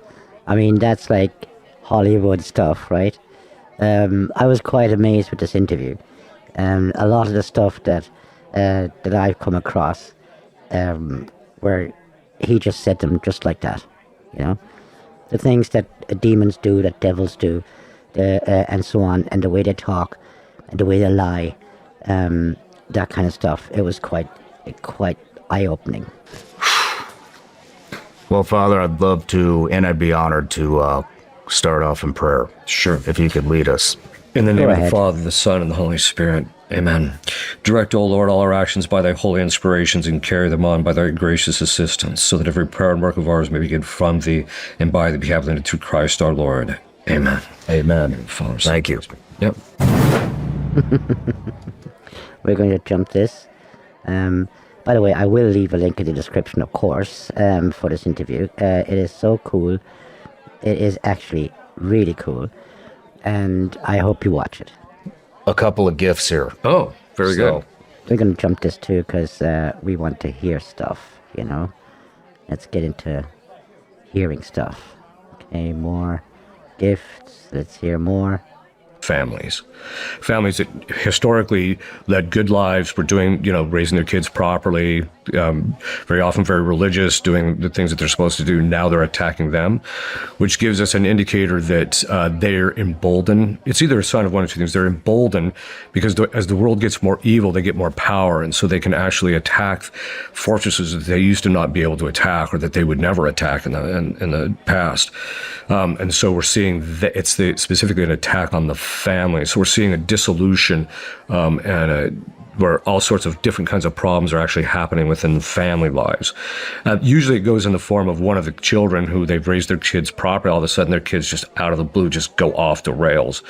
I mean, that's like Hollywood stuff, right? I was quite amazed with this interview. A lot of the stuff that I've come across, where he just said them just like that, you know? The things that demons do, that devils do, and so on, and the way they talk, and the way they lie, that kind of stuff. It was quite eye-opening. Well, Father, I'd love to, and I'd be honored to start off in prayer. Sure. If you could lead us. In the name of the ahead. Father, the Son, and the Holy Spirit. Amen. Direct, O Lord, all our actions by thy holy inspirations, and carry them on by thy gracious assistance, so that every prayer and work of ours may begin from thee, and by thee be happening through Christ our Lord. Amen. Amen. Father, Thank you. Yep. We're going to jump this. By the way, I will leave a link in the description, of course, for this interview. It is so cool. It is actually really cool. And I hope you watch it. A couple of gifts here. Oh, very good. We're going to jump this too because we want to hear stuff, you know. Let's get into hearing stuff. Okay, more gifts. Let's hear more. Families that historically led good lives, were doing, raising their kids properly, very often very religious, doing the things that they're supposed to do. Now they're attacking them, which gives us an indicator that they're emboldened. It's either a sign of one or two things. They're emboldened because as the world gets more evil, they get more power, and so they can actually attack fortresses that they used to not be able to attack, or that they would never attack in the past. And so we're seeing that it's specifically an attack on the family. So we're seeing a dissolution where all sorts of different kinds of problems are actually happening within family lives. Usually it goes in the form of one of the children who they've raised their kids properly. All of a sudden their kids just out of the blue just go off the rails,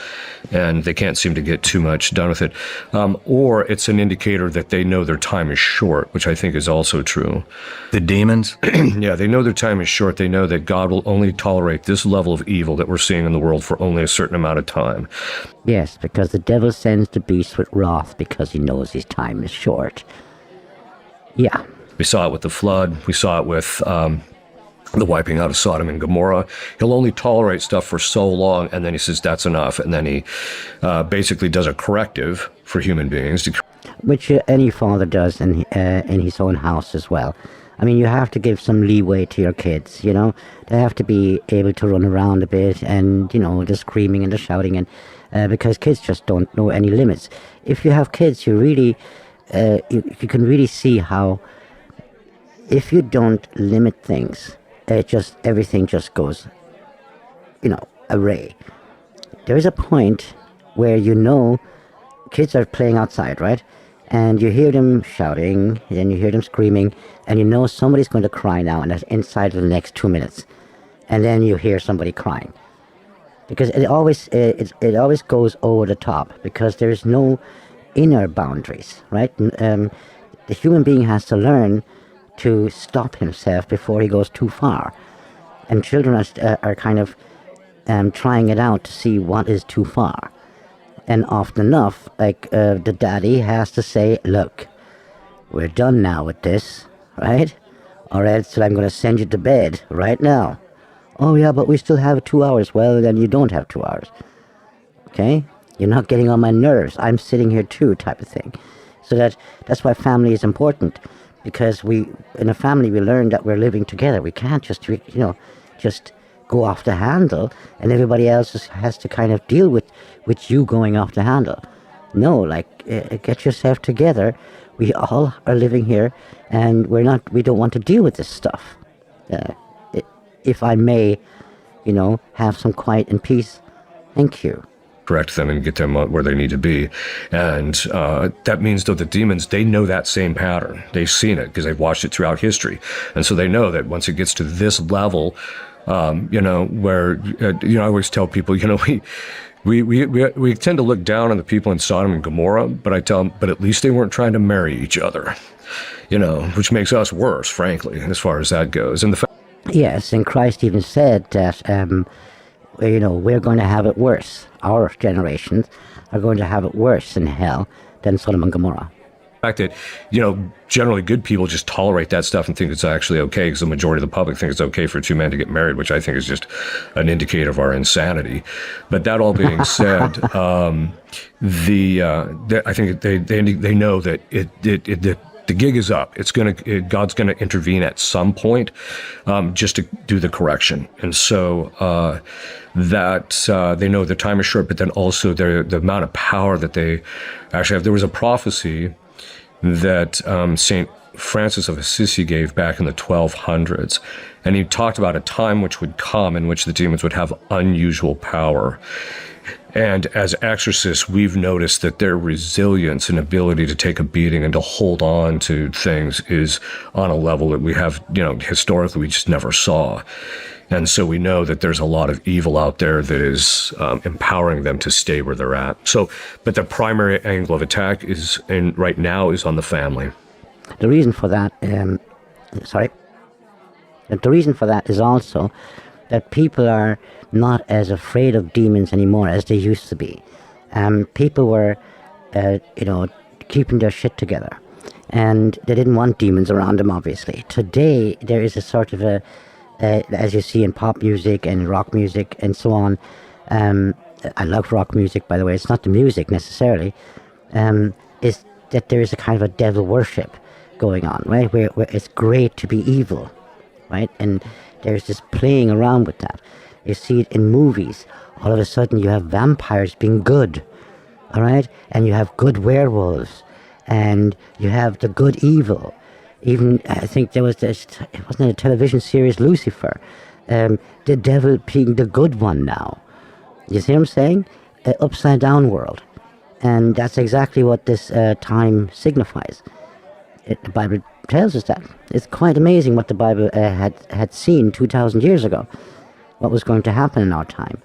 and they can't seem to get too much done with it. Or it's an indicator that they know their time is short, which I think is also true. The demons? Yeah, they know their time is short. They know that God will only tolerate this level of evil that we're seeing in the world for only a certain amount of time. Yes, because the devil sends the beast with wrath because he knows his time is short. Yeah. We saw it with the flood. We saw it with the wiping out of Sodom and Gomorrah. He'll only tolerate stuff for so long, and then he says that's enough, and then he basically does a corrective for human beings. Which any father does in his own house as well. I mean, you have to give some leeway to your kids, you know. They have to be able to run around a bit and, the screaming and the shouting, and because kids just don't know any limits. If you have kids, you really, you can really see how if you don't limit things, everything just goes, array. There is a point where kids are playing outside, right? And you hear them shouting, and you hear them screaming, and you know somebody's going to cry now, and that's inside of the next 2 minutes. And then you hear somebody crying. Because it always goes over the top, because there's no inner boundaries, right? The human being has to learn to stop himself before he goes too far. And children are kind of trying it out to see what is too far. And often enough, the daddy has to say, look, we're done now with this, right? Or else I'm going to send you to bed right now. Oh yeah, but we still have 2 hours. Well, then you don't have 2 hours. Okay? You're not getting on my nerves. I'm sitting here too, type of thing. So that's why family is important. Because in a family, we learn that we're living together. We can't just go off the handle, and everybody else has to kind of deal with you going off the handle. No, get yourself together. We all are living here, and we don't want to deal with this stuff. If I may, have some quiet and peace. Thank you. Correct them and get them where they need to be. And that means, though, the demons, they know that same pattern. They've seen it because they've watched it throughout history. And so they know that once it gets to this level, where, I always tell people, we tend to look down on the people in Sodom and Gomorrah, but I tell them, but at least they weren't trying to marry each other, which makes us worse, frankly, as far as that goes. And yes, and Christ even said that, we're going to have it worse. Our generations are going to have it worse in hell than Sodom and Gomorrah. The fact that, generally good people just tolerate that stuff and think it's actually okay, because the majority of the public think it's okay for two men to get married, which I think is just an indicator of our insanity. But that all being said, I think they know that the gig is up. God's gonna intervene at some point, just to do the correction. And so they know the time is short, but then also the amount of power that they actually have. There was a prophecy that St. Francis of Assisi gave back in the 1200s. And he talked about a time which would come in which the demons would have unusual power. And as exorcists, we've noticed that their resilience and ability to take a beating and to hold on to things is on a level that we have, historically we just never saw. And so we know that there's a lot of evil out there that is empowering them to stay where they're at. So, but the primary angle of attack right now is on the family. The reason for that, the reason for that is also that people are not as afraid of demons anymore as they used to be. People were, keeping their shit together, and they didn't want demons around them, obviously. Today, there is a sort of as you see in pop music and rock music and so on. I love rock music, by the way. It's not the music necessarily. Is that there is a kind of a devil worship going on, right? Where it's great to be evil, right? And there's this playing around with that. You see it in movies. All of a sudden you have vampires being good, all right? And you have good werewolves, and you have the good evil. Even, I think there was this, it wasn't a television series, Lucifer, the devil being the good one now. You see what I'm saying? Upside down world. And that's exactly what this time signifies. The Bible tells us that. It's quite amazing what the Bible had seen 2,000 years ago. What was going to happen in our time.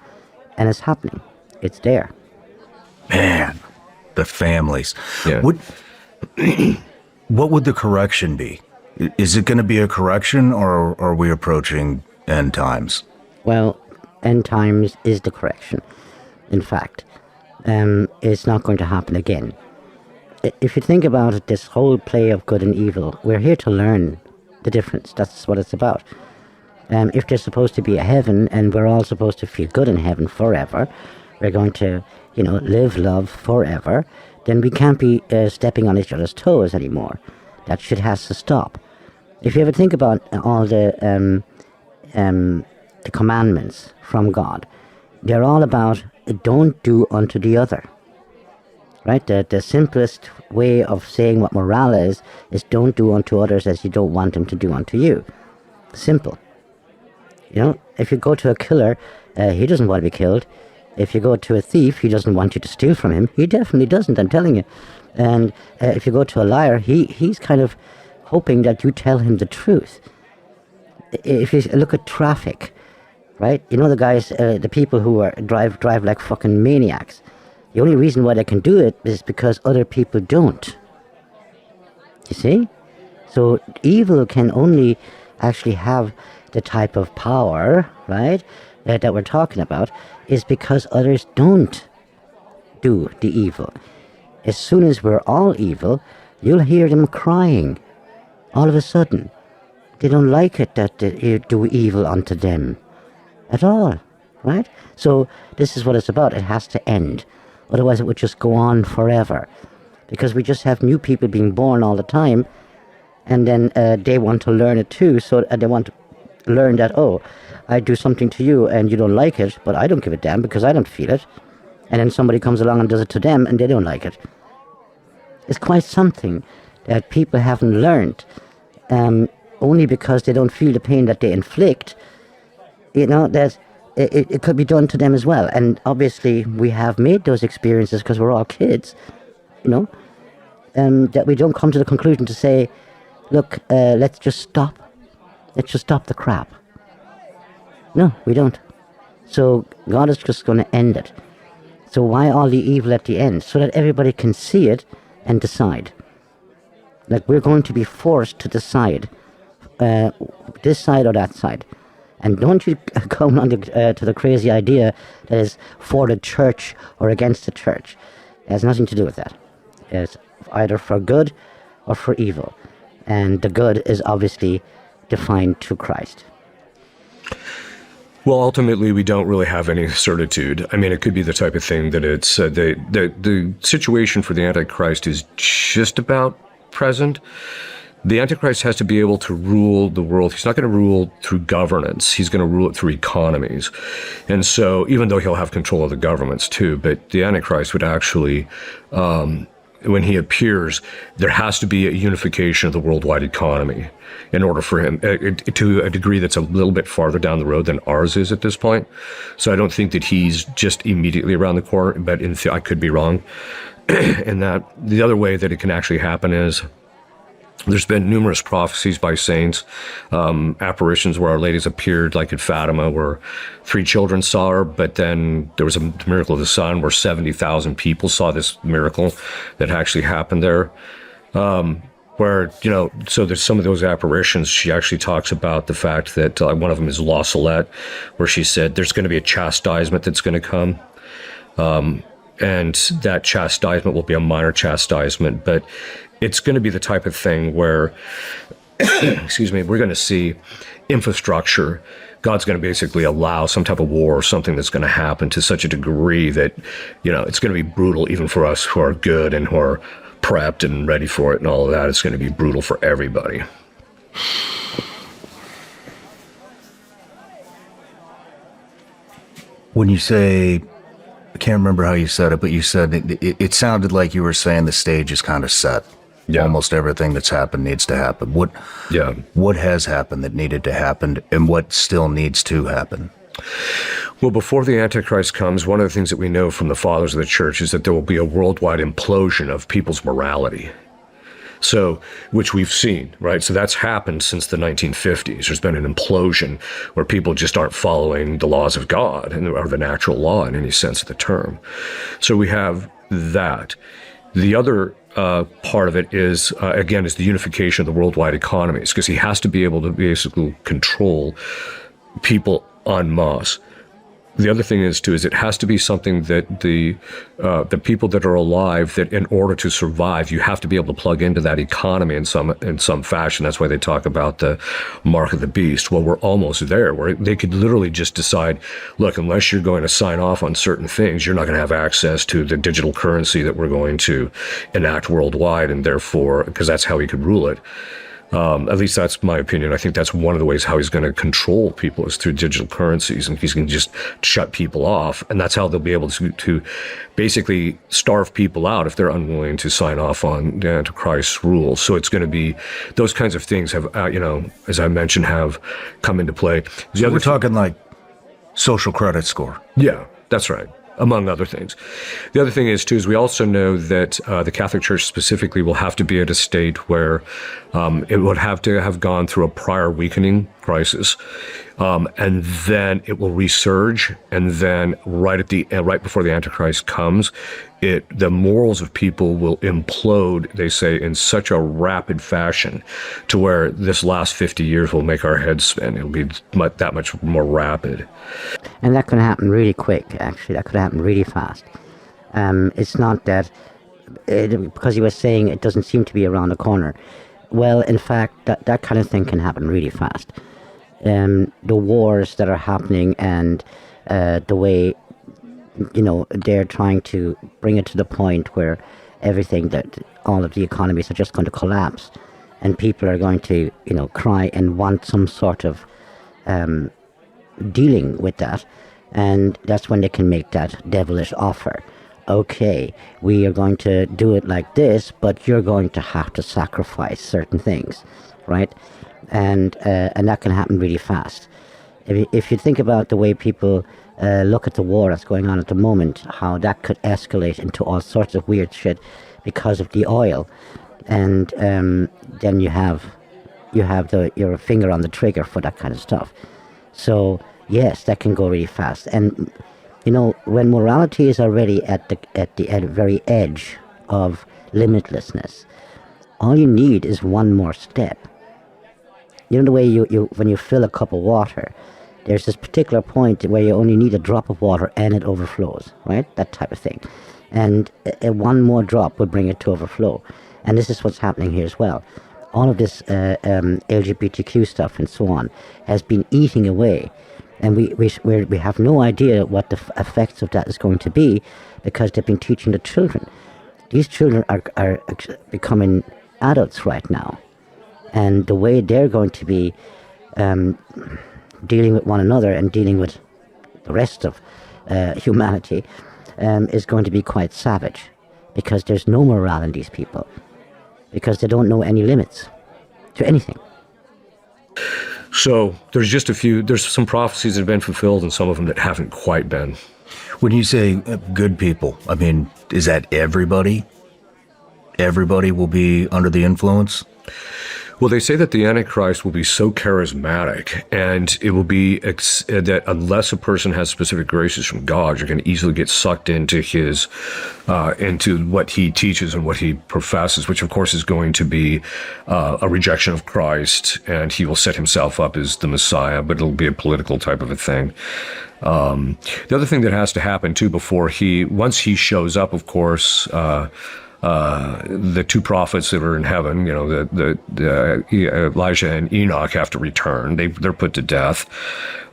And it's happening. It's there. Man, the families. Yeah. What would the correction be? Is it going to be a correction, or are we approaching end times? Well, end times is the correction. In fact, it's not going to happen again. If you think about it, this whole play of good and evil, we're here to learn the difference. That's what it's about. If there's supposed to be a heaven, and we're all supposed to feel good in heaven forever, we're going to, live, love forever, then we can't be stepping on each other's toes anymore. That shit has to stop. If you ever think about all the commandments from God, they're all about don't do unto the other. right? The simplest way of saying what morale is don't do unto others as you don't want them to do unto you. Simple. You know, if you go to a killer, he doesn't want to be killed. If you go to a thief, he doesn't want you to steal from him. He definitely doesn't, I'm telling you. And if you go to a liar, he's kind of hoping that you tell him the truth. If you look at traffic, right? You know the guys, the people who drive like fucking maniacs. The only reason why they can do it is because other people don't. You see? So evil can only actually have the type of power, right, that we're talking about, is because others don't do the evil. As soon as we're all evil, you'll hear them crying. All of a sudden. They don't like it that you do evil unto them. At all, right? So this is what it's about. It has to end. Otherwise it would just go on forever. Because we just have new people being born all the time, and then they want to learn it too, so they want to learn that, oh, I do something to you and you don't like it, but I don't give a damn because I don't feel it. And then somebody comes along and does it to them and they don't like it. It's quite something that people haven't learned, only because they don't feel the pain that they inflict. You know, that it could be done to them as well. And obviously we have made those experiences because we're all kids, you know, that we don't come to the conclusion to say, look, let's just stop. Let's just stop the crap. No, we don't. So God is just going to end it. So why all the evil at the end? So that everybody can see it and decide. Like, we're going to be forced to decide this side or that side. And don't you come on to the crazy idea that is for the church or against the church. It has nothing to do with that. It's either for good or for evil. And the good is obviously defined to Christ. Well, ultimately, we don't really have any certitude. I mean, it could be the type of thing that it's the situation for the Antichrist is just about present. The Antichrist has to be able to rule the world. He's not going to rule through governance. He's going to rule it through economies. And so, even though he'll have control of the governments too, but the Antichrist would actually, when he appears, there has to be a unification of the worldwide economy in order for him, to a degree that's a little bit farther down the road than ours is at this point. So I don't think that he's just immediately around the corner, but I could be wrong. And that the other way that it can actually happen is, there's been numerous prophecies by saints, apparitions where Our Lady's appeared, like at Fatima, where 3 children saw her, but then there was a miracle of the sun where 70,000 people saw this miracle that actually happened there. Where, you know, so there's some of those apparitions, she actually talks about the fact that one of them is La Salette, where she said there's going to be a chastisement that's going to come. And that chastisement will be a minor chastisement, but it's going to be the type of thing where, excuse me, we're going to see infrastructure. God's going to basically allow some type of war or something that's going to happen to such a degree that, you know, it's going to be brutal even for us who are good and who are prepped and ready for it and all of that. It's going to be brutal for everybody. When you say, I can't remember how you said it, but you said it sounded like you were saying the stage is kind of set. Yeah. Almost everything that's happened needs to happen. What has happened that needed to happen, and what still needs to happen? Well, before the Antichrist comes, one of the things that we know from the fathers of the church is that there will be a worldwide implosion of people's morality. So, which we've seen, right? So that's happened since the 1950s. There's been an implosion where people just aren't following the laws of God or the natural law in any sense of the term. So we have that. The other part of it is, again, is the unification of the worldwide economies, because he has to be able to basically control people en masse. The other thing is it has to be something that the people that are alive, that in order to survive, you have to be able to plug into that economy in some fashion. That's why they talk about the mark of the beast. Well, we're almost there, where they could literally just decide, look, unless you're going to sign off on certain things, you're not going to have access to the digital currency that we're going to enact worldwide, and therefore, because that's how he could rule it. At least that's my opinion. I think that's one of the ways how he's going to control people is through digital currencies, and he's going to just shut people off, and that's how they'll be able to basically starve people out if they're unwilling to sign off on the Antichrist's rules. So it's going to be those kinds of things have, as I mentioned, have come into play. So we're talking like social credit score. Yeah, that's right, among other things. The other thing is, too, is we also know that the Catholic Church specifically will have to be at a state where it would have to have gone through a prior weakening crisis, and then it will resurge, and then right before the Antichrist comes, the morals of people will implode, they say, in such a rapid fashion to where this last 50 years will make our heads spin. It'll be that much more rapid. And that could happen really quick, actually. That could happen really fast. It's not that, because you were saying it doesn't seem to be around the corner. Well, in fact, that kind of thing can happen really fast. The wars that are happening and the way, they're trying to bring it to the point where all of the economies are just going to collapse, and people are going to, cry and want some sort of dealing with that. And that's when they can make that devilish offer. Okay, we are going to do it like this, but you're going to have to sacrifice certain things, right? And that can happen really fast. If you think about the way people look at the war that's going on at the moment, how that could escalate into all sorts of weird shit because of the oil, and then you have your finger on the trigger for that kind of stuff. So yes, that can go really fast. And when morality is already at the very edge of limitlessness, all you need is one more step. The way you when you fill a cup of water, there's this particular point where you only need a drop of water and it overflows, right? That type of thing. And one more drop will bring it to overflow. And this is what's happening here as well. All of this LGBTQ stuff and so on has been eating away. And we have no idea what the effects of that is going to be, because they've been teaching the children. These children are becoming adults right now. And the way they're going to be dealing with one another and dealing with the rest of humanity is going to be quite savage, because there's no morale in these people, because they don't know any limits to anything. So there's some prophecies that have been fulfilled and some of them that haven't quite been. When you say good people, I mean, is that everybody? Everybody will be under the influence? Well, they say that the Antichrist will be so charismatic, and it will be that unless a person has specific graces from God, you're going to easily get sucked into into what he teaches and what he professes, which of course is going to be a rejection of Christ, and he will set himself up as the Messiah, but it'll be a political type of a thing. The other thing that has to happen too once he shows up, of course, the two prophets that are in heaven, the Elijah and Enoch have to return. They're put to death.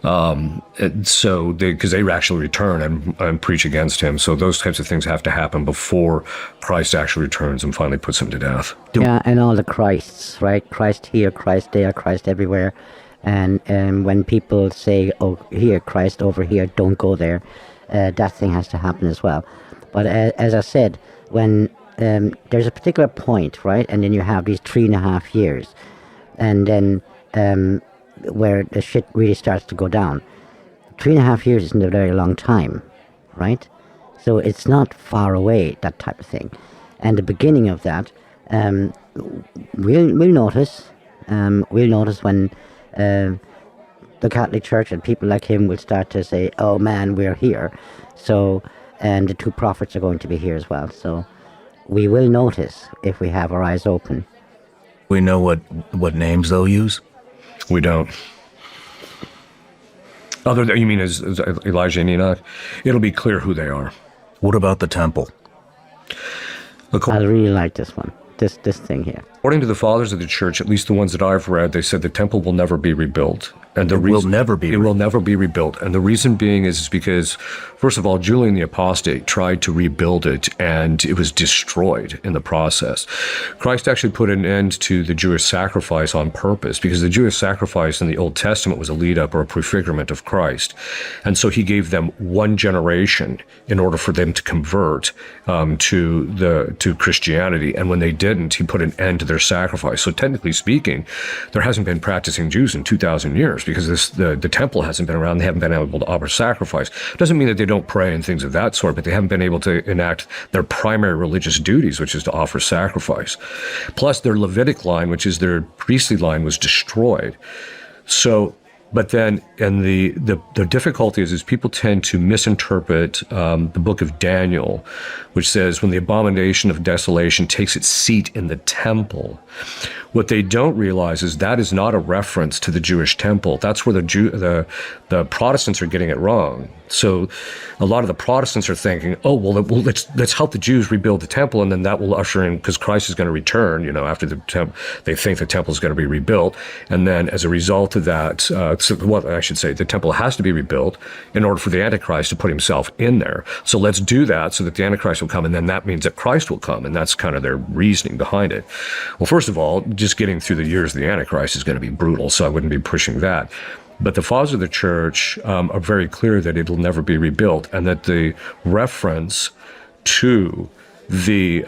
Because they actually return and preach against him. So those types of things have to happen before Christ actually returns and finally puts him to death. Yeah, and all the Christs, right? Christ here, Christ there, Christ everywhere. And when people say, oh, here, Christ over here, don't go there, that thing has to happen as well. But as I said, when there's a particular point, right? And then you have these 3.5 years. And then where the shit really starts to go down. 3.5 years isn't a very long time, right? So it's not far away, that type of thing. And the beginning of that, we'll notice. We'll notice when the Catholic Church and people like him will start to say, oh man, we're here. So, and the two prophets are going to be here as well. So we will notice if we have our eyes open. We know what names they'll use? We don't. Other than, you mean as Elijah and Enoch? It'll be clear who they are. What about the temple? I really like this one, this thing here. According to the fathers of the church, at least the ones that I've read, they said the temple will never be rebuilt. And it will never be rebuilt. And the reason being is because, first of all, Julian the Apostate tried to rebuild it, and it was destroyed in the process. Christ actually put an end to the Jewish sacrifice on purpose, because the Jewish sacrifice in the Old Testament was a lead-up or a prefigurement of Christ. And so he gave them one generation in order for them to convert to Christianity. And when they didn't, he put an end to their sacrifice. So technically speaking, there hasn't been practicing Jews in 2,000 years, because the temple hasn't been around. They haven't been able to offer sacrifice. Doesn't mean that they don't pray and things of that sort, but they haven't been able to enact their primary religious duties, which is to offer sacrifice. Plus, their Levitic line, which is their priestly line, was destroyed. So, but then, and the difficulty is people tend to misinterpret the book of Daniel, which says, when the abomination of desolation takes its seat in the temple. What they don't realize is that is not a reference to the Jewish temple. That's where the Protestants are getting it wrong. So a lot of the Protestants are thinking, oh, well, let's help the Jews rebuild the temple, and then that will usher in, because Christ is going to return, after they think the temple is going to be rebuilt. And then as a result of that, the temple has to be rebuilt in order for the Antichrist to put himself in there. So let's do that so that the Antichrist will come, and then that means that Christ will come. And that's kind of their reasoning behind it. Well, first of all, just getting through the years of the Antichrist is going to be brutal, so I wouldn't be pushing that. But the fathers of the church are very clear that it will never be rebuilt, and that the reference to the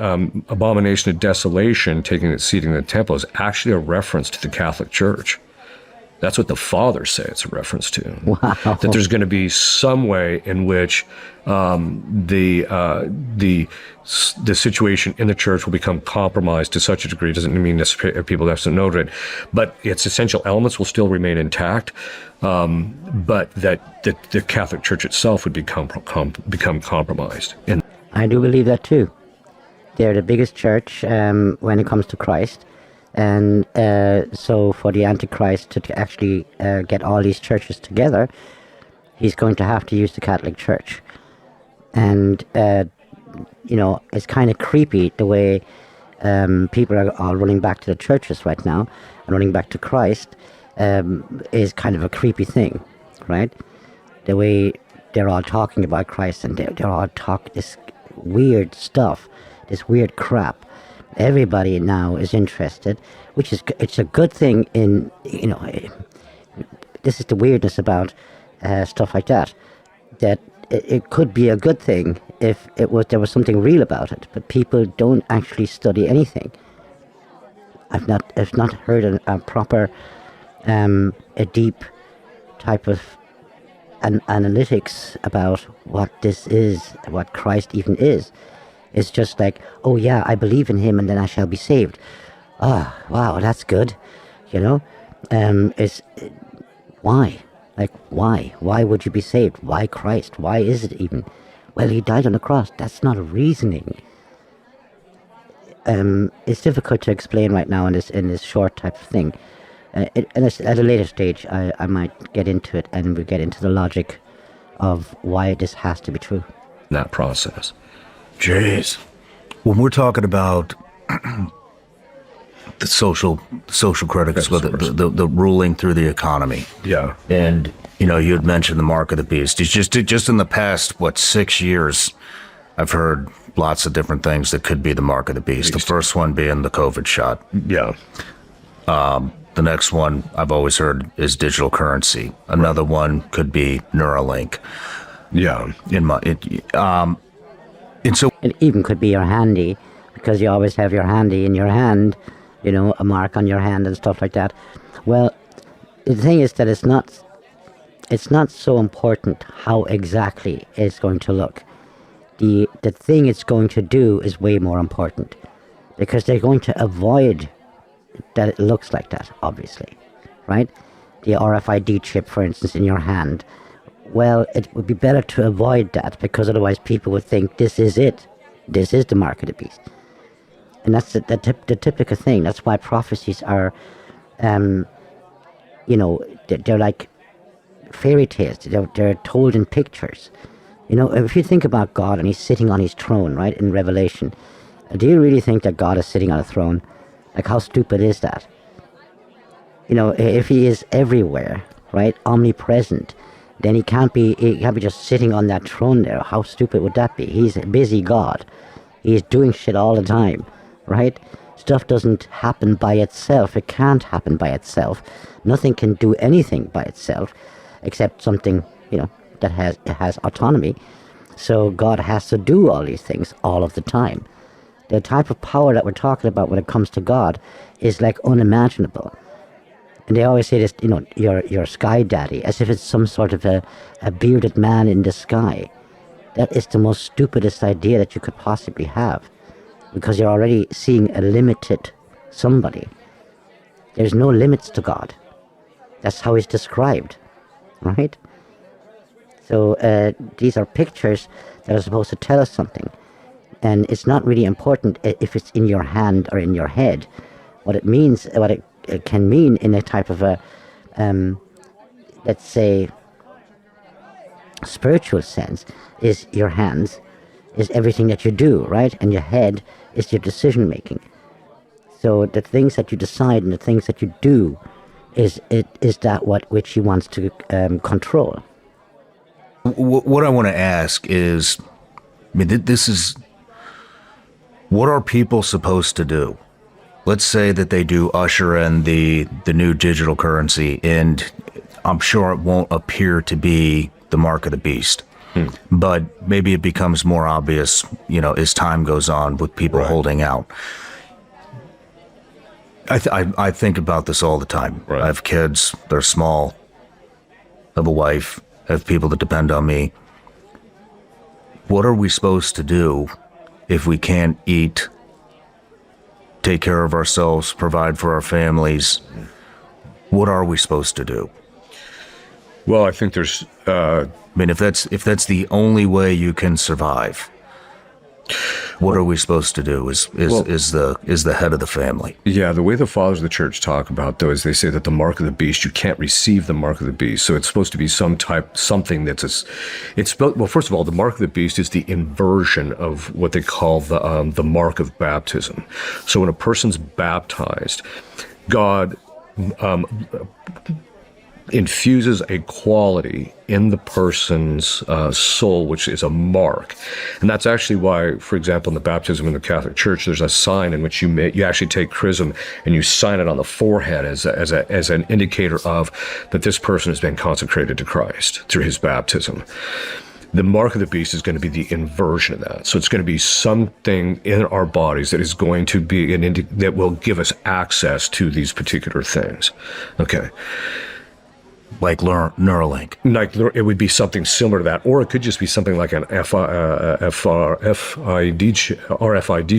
abomination of desolation taking its seat in the temple is actually a reference to the Catholic Church. That's what the fathers say it's a reference to. Wow. That there's going to be some way in which the situation in the church will become compromised to such a degree. It doesn't mean people have to know it, but its essential elements will still remain intact. But that the Catholic Church itself would become compromised. I do believe that too. They're the biggest church when it comes to Christ. And so for the Antichrist to actually get all these churches together, he's going to have to use the Catholic Church. And, it's kind of creepy the way people are all running back to the churches right now and running back to Christ is kind of a creepy thing, right? The way they're all talking about Christ, and they're all talking this weird stuff, this weird crap. Everybody now is interested, which is, it's a good thing in, this is the weirdness about stuff like that it could be a good thing if there was something real about it, but people don't actually study anything. I've not heard a proper, a deep type of analytics about what this is, what Christ even is. It's just like, oh yeah, I believe in him and then I shall be saved. Ah, wow, that's good. Why? Like, why? Why would you be saved? Why Christ? Why is it even? Well, he died on the cross. That's not reasoning. It's difficult to explain right now in this short type of thing. At a later stage, I might get into it, and we'll get into the logic of why this has to be true. That process. Jeez. When we're talking about the social critics, the ruling through the economy. Yeah. And, you had mentioned the mark of the beast. It's just in the past, 6 years, I've heard lots of different things that could be the mark of the beast. The first one being the COVID shot. Yeah. The next one I've always heard is digital currency. Another one could be Neuralink. Yeah. And so it even could be your handy, because you always have your handy in your hand, a mark on your hand and stuff like that. Well, the thing is that it's not so important how exactly it's going to look. The thing it's going to do is way more important, because they're going to avoid that it looks like that, obviously, right? The RFID chip, for instance, in your hand. Well, it would be better to avoid that, because otherwise people would think this is it. This is the mark of the beast. And that's the typical thing. That's why prophecies are, they're like fairy tales. They're told in pictures. If you think about God and he's sitting on his throne, right, in Revelation, do you really think that God is sitting on a throne? Like, how stupid is that? If he is everywhere, right? Omnipresent. Then he can't be just sitting on that throne there. How stupid would that be? He's a busy God. He's doing shit all the time, right? Stuff doesn't happen by itself. It can't happen by itself. Nothing can do anything by itself, except something, that has autonomy. So God has to do all these things all of the time. The type of power that we're talking about when it comes to God is like unimaginable. And they always say this, your sky daddy, as if it's some sort of a bearded man in the sky. That is the most stupidest idea that you could possibly have, because you're already seeing a limited somebody. There's no limits to God. That's how he's described, right? So these are pictures that are supposed to tell us something. And it's not really important if it's in your hand or in your head. What it means, what it can mean in a type of a, let's say, spiritual sense, is your hands, is everything that you do, right? And your head is your decision making. So the things that you decide and the things that you do is that which he wants to control. What I want to ask is, this is, what are people supposed to do? Let's say that they do usher in the new digital currency, and I'm sure it won't appear to be the mark of the beast. But maybe it becomes more obvious, as time goes on with people holding out. I think about this all the time. Right. I have kids, they're small. I have a wife, I have people that depend on me. What are we supposed to do if we can't eat, take care of ourselves, provide for our families? What are we supposed to do? Well, I think there's... if that's the only way you can survive, what are we supposed to do? Is the head of the family? Yeah, the way the fathers of the church talk about, though, is they say that the mark of the beast, you can't receive the mark of the beast. So it's supposed to be something that's well, first of all, the mark of the beast is the inversion of what they call the mark of baptism. So when a person's baptized, God infuses a quality in the person's soul, which is a mark. And that's actually why, for example, in the baptism in the Catholic Church, there's a sign in which you actually take chrism and you sign it on the forehead as an indicator of that this person has been consecrated to Christ through his baptism. The mark of the beast is going to be the inversion of that. So it's going to be something in our bodies that is going to be that will give us access to these particular things. Okay. Like Neuralink. Like it would be something similar to that, or it could just be something like an RFID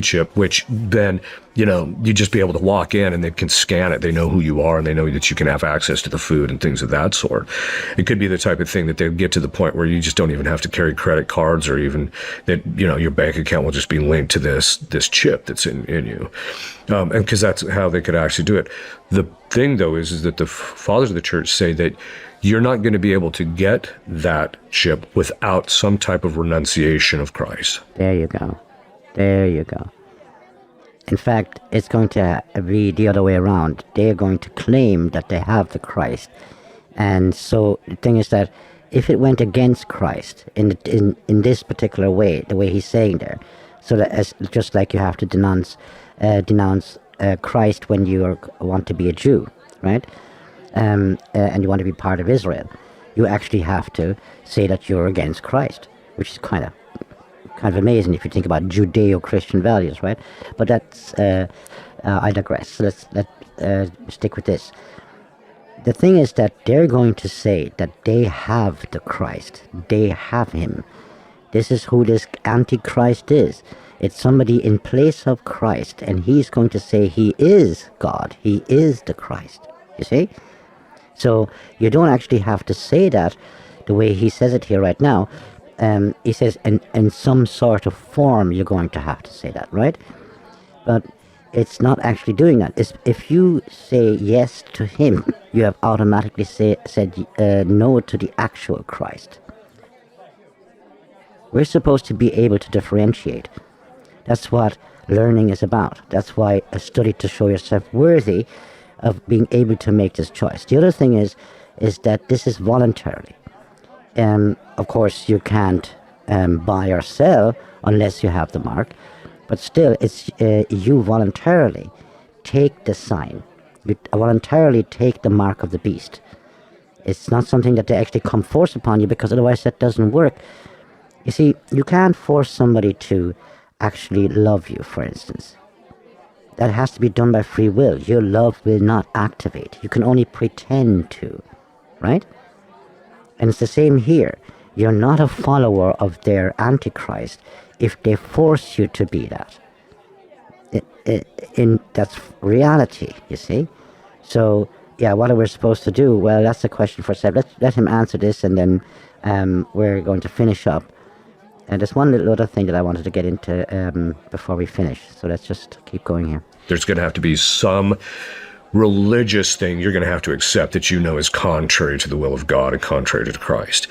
chip, which then you just be able to walk in and they can scan it. They know who you are and they know that you can have access to the food and things of that sort. It could be the type of thing that they get to the point where you just don't even have to carry credit cards, or even that your bank account will just be linked to this chip that's in you, and because that's how they could actually do it. The thing, though, is that the fathers of the church say that you're not going to be able to get that chip without some type of renunciation of Christ. There you go. There you go. In fact, it's going to be the other way around. They're going to claim that they have the Christ. And so the thing is that if it went against Christ in this particular way, the way he's saying there, so that just like you have to denounce Christ when you want to be a Jew, right? And you want to be part of Israel, you actually have to say that you're against Christ, which is kind of amazing if you think about Judeo-Christian values, right? But that's I digress. So let's stick with this. The thing is that they're going to say that they have the Christ. They have him. This is who this Antichrist is. It's somebody in place of Christ, and he's going to say he is God. He is the Christ. You see? So you don't actually have to say that the way he says it here right now. He says in some sort of form you're going to have to say that, right? But it's not actually doing that. If you say yes to him, you have automatically said no to the actual Christ. We're supposed to be able to differentiate. That's what learning is about. That's why a study to show yourself worthy of being able to make this choice. The other thing is, is that this is voluntarily. Of course, you can't buy or sell unless you have the mark, but still, it's you voluntarily take the sign. You voluntarily take the mark of the beast. It's not something that they actually come force upon you, because otherwise that doesn't work. You see, you can't force somebody to actually love you, for instance. That has to be done by free will. Your love will not activate. You can only pretend to, right? And it's the same here. You're not a follower of their Antichrist if they force you to be that. That's reality, you see? So, yeah, what are we supposed to do? Well, that's a question for Seb. Let him answer this, and then we're going to finish up. And there's one little other thing that I wanted to get into before we finish. So let's just keep going here. There's going to have to be some religious thing you're going to have to accept that you know is contrary to the will of God and contrary to Christ.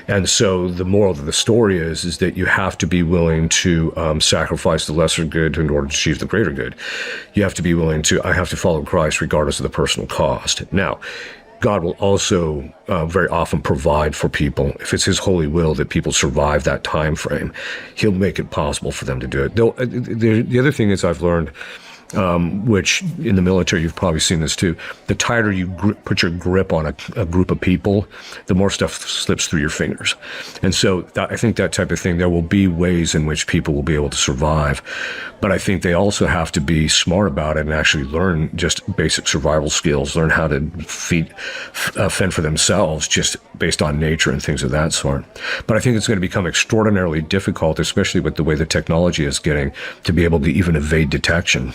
And so the moral of the story is that you have to be willing to sacrifice the lesser good in order to achieve the greater good. You have to be willing to, I have to follow Christ regardless of the personal cost. Now, God will also very often provide for people. If it's his holy will that people survive that time frame, he'll make it possible for them to do it. The other thing is I've learned, which in the military, you've probably seen this too, the tighter you put your grip on a group of people, the more stuff slips through your fingers. And so I think that type of thing, there will be ways in which people will be able to survive. But I think they also have to be smart about it and actually learn just basic survival skills, learn how to fend for themselves just based on nature and things of that sort. But I think it's going to become extraordinarily difficult, especially with the way the technology is getting, to be able to even evade detection.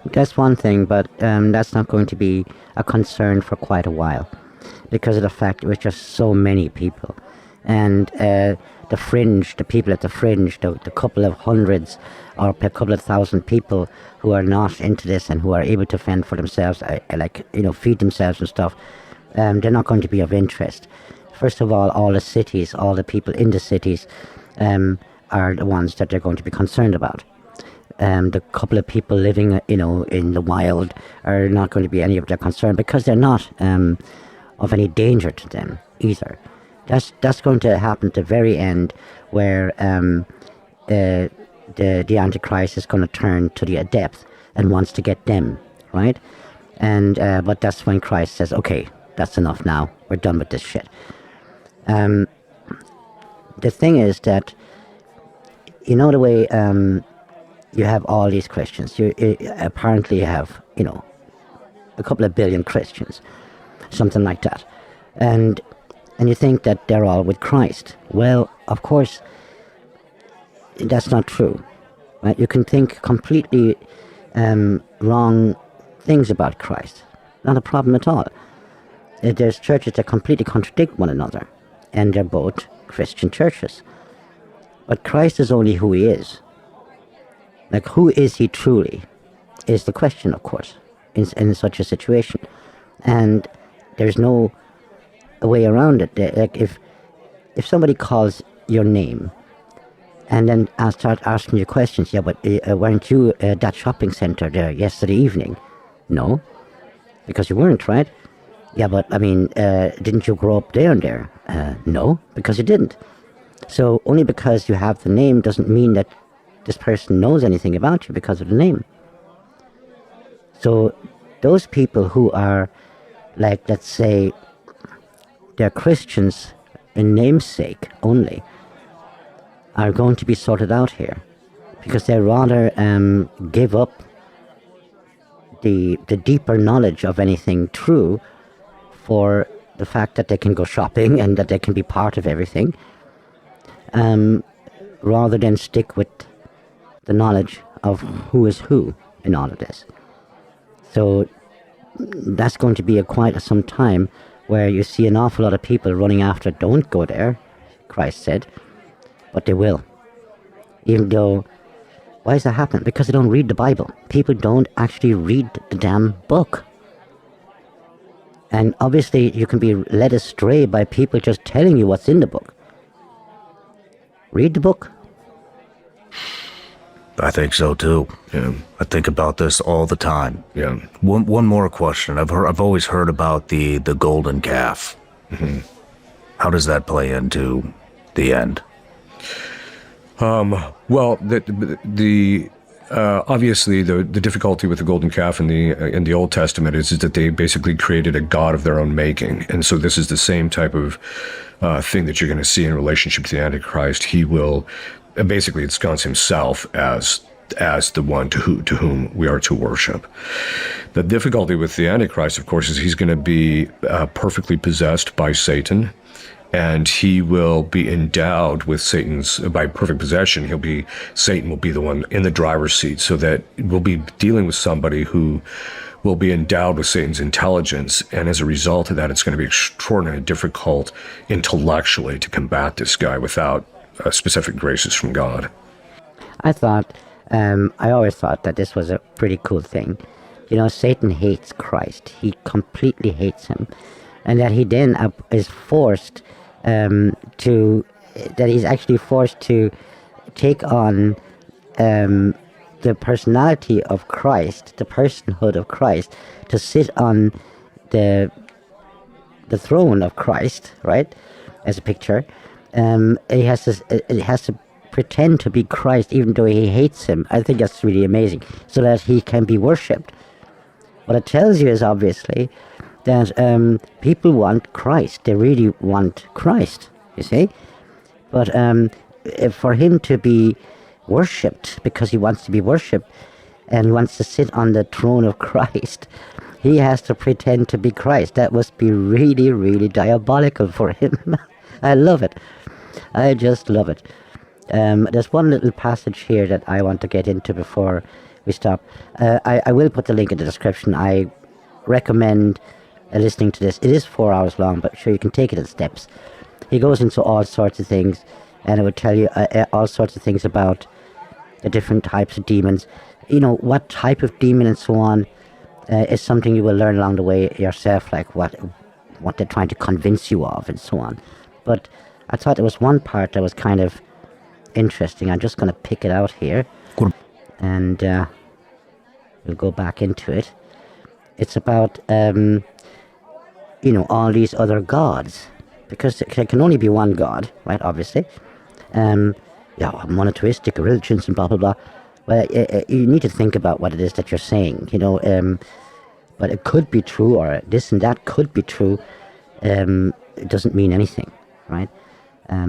That's one thing, but that's not going to be a concern for quite a while, because of the fact it was just so many people. And the fringe, the people at the fringe, the couple of hundreds or a couple of thousand people who are not into this and who are able to fend for themselves, feed themselves and stuff, they're not going to be of interest. First of all the cities, all the people in the cities are the ones that they're going to be concerned about. The couple of people living, in the wild are not going to be any of their concern, because they're not of any danger to them either. That's going to happen at the very end, where the Antichrist is going to turn to the adept and wants to get them, right? And but that's when Christ says, okay, that's enough now. We're done with this shit. The thing is that, the way you have all these Christians. Apparently you have, a couple of billion Christians, something like that. And you think that they're all with Christ. Well, of course, that's not true. Right? You can think completely wrong things about Christ. Not a problem at all. There's churches that completely contradict one another, and they're both Christian churches. But Christ is only who he is. Like, who is he truly, is the question, of course, in such a situation. And there's no way around it. Like, if somebody calls your name and then I'll start asking you questions, yeah, but weren't you at that shopping center there yesterday evening? No, because you weren't, right? Yeah, but, didn't you grow up there and there? No, because you didn't. So only because you have the name doesn't mean that this person knows anything about you because of the name. So those people who are, like, let's say, they're Christians in namesake only, are going to be sorted out here, because they rather give up the deeper knowledge of anything true for the fact that they can go shopping and that they can be part of everything, rather than stick with the knowledge of who is who in all of this. So that's going to be quite some time where you see an awful lot of people running after, don't go there, Christ said, but they will. Even though, why does that happen? Because they don't read the Bible. People don't actually read the damn book. And obviously you can be led astray by people just telling you what's in the book. Read the book. I think so too. Yeah. I think about this all the time. Yeah. One more question. I've always heard about the golden calf. Mm-hmm. How does that play into the end? Well, the obviously the difficulty with the golden calf in the Old Testament is that they basically created a god of their own making, and so this is the same type of thing that you're going to see in relationship to the Antichrist. He will basically ensconce himself as the one to whom we are to worship. The difficulty with the Antichrist, of course, is he's going to be perfectly possessed by Satan. And he will be endowed with by perfect possession. Satan will be the one in the driver's seat, so that we'll be dealing with somebody who will be endowed with Satan's intelligence. And as a result of that, it's going to be extraordinarily difficult intellectually to combat this guy without specific graces from God. I always thought that this was a pretty cool thing. Satan hates Christ. He completely hates him. And that he then is forced he's actually forced to take on the personality of Christ, the personhood of Christ, to sit on the throne of Christ, right, as a picture. He has to pretend to be Christ even though he hates him. I think that's really amazing, so that he can be worshipped. What it tells you is obviously that people want Christ. They really want Christ, you see. But for him to be worshipped, because he wants to be worshipped and wants to sit on the throne of Christ, he has to pretend to be Christ. That must be really, really diabolical for him. I love it. I just love it. There's one little passage here that I want to get into before we stop. I will put the link in the description. I recommend listening to this. It is 4 hours long, but sure, you can take it in steps. He goes into all sorts of things, and it will tell you all sorts of things about the different types of demons. What type of demon and so on is something you will learn along the way yourself, like what they're trying to convince you of and so on. But I thought there was one part that was kind of interesting. I'm just going to pick it out here, and we'll go back into it. It's about all these other gods, because there can only be one God, right? Obviously, monotheistic religions and blah blah blah. Well, you need to think about what it is that you're saying, but it could be true, or this and that could be true. It doesn't mean anything, right?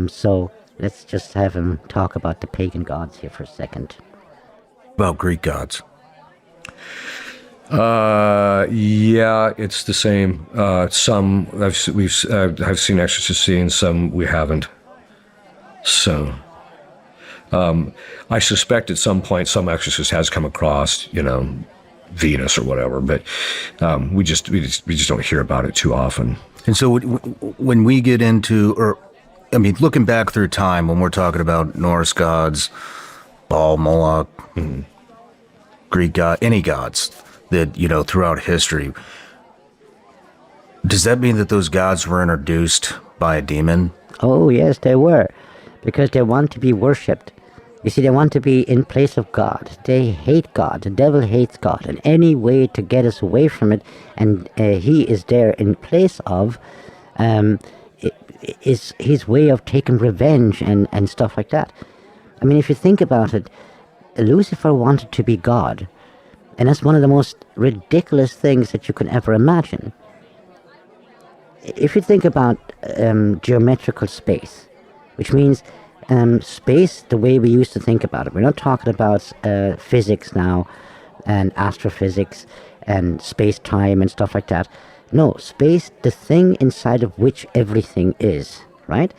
So let's just have him talk about the pagan gods here for a second. About Greek gods. Yeah, it's the same. Some I've seen exorcists seen, some we haven't. So, I suspect at some point some exorcist has come across, Venus or whatever, but we just don't hear about it too often. And so when we get into, looking back through time, when we're talking about Norse gods, Baal, Moloch, Greek god, any gods that, throughout history, does that mean that those gods were introduced by a demon? Oh, yes, they were, because they want to be worshipped. You see, they want to be in place of God. They hate God. The devil hates God. And any way to get us away from it, and he is there in place of, is his way of taking revenge and stuff like that. If you think about it, Lucifer wanted to be God. And that's one of the most ridiculous things that you can ever imagine. If you think about geometrical space, which means space the way we used to think about it. We're not talking about physics now and astrophysics and space-time and stuff like that. No, space, the thing inside of which everything is, right?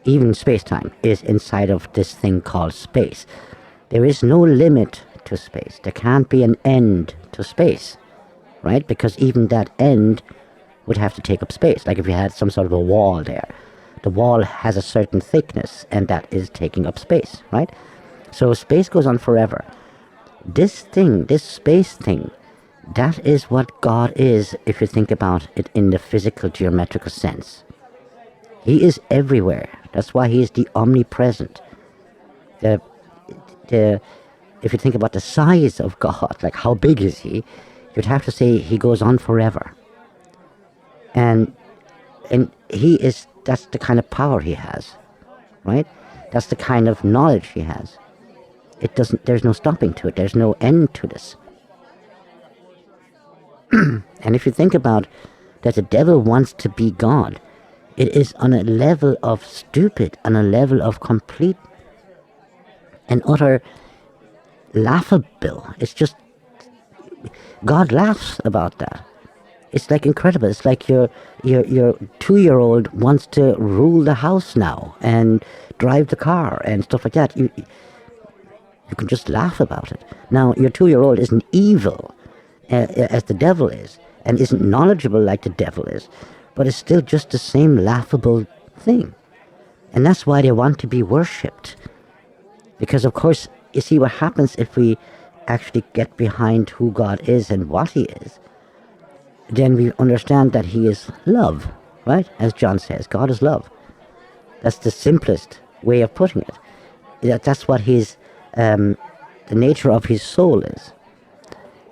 Even space-time is inside of this thing called space. There is no limit to space. There can't be an end to space, right? Because even that end would have to take up space. Like if you had some sort of a wall there. The wall has a certain thickness, and that is taking up space, right? So space goes on forever. This thing, this space thing, that is what God is, if you think about it in the physical geometrical sense. He is everywhere. That's why he is the omnipresent. The if you think about the size of God, like how big is he, you'd have to say he goes on forever. And that's the kind of power he has, right? That's the kind of knowledge he has. There's no stopping to it. There's no end to this. And if you think about that the devil wants to be God, it is on a level of stupid, on a level of complete and utter laughable. It's just, God laughs about that. It's like incredible. It's like your 2-year-old wants to rule the house now and drive the car and stuff like that. You can just laugh about it. Now, your 2-year-old isn't evil as the devil is, and isn't knowledgeable like the devil is, but it's still just the same laughable thing. And that's why they want to be worshipped. Because, of course, you see what happens if we actually get behind who God is and what he is. Then we understand that he is love, right? As John says, God is love. That's the simplest way of putting it. That's what the nature of his soul is.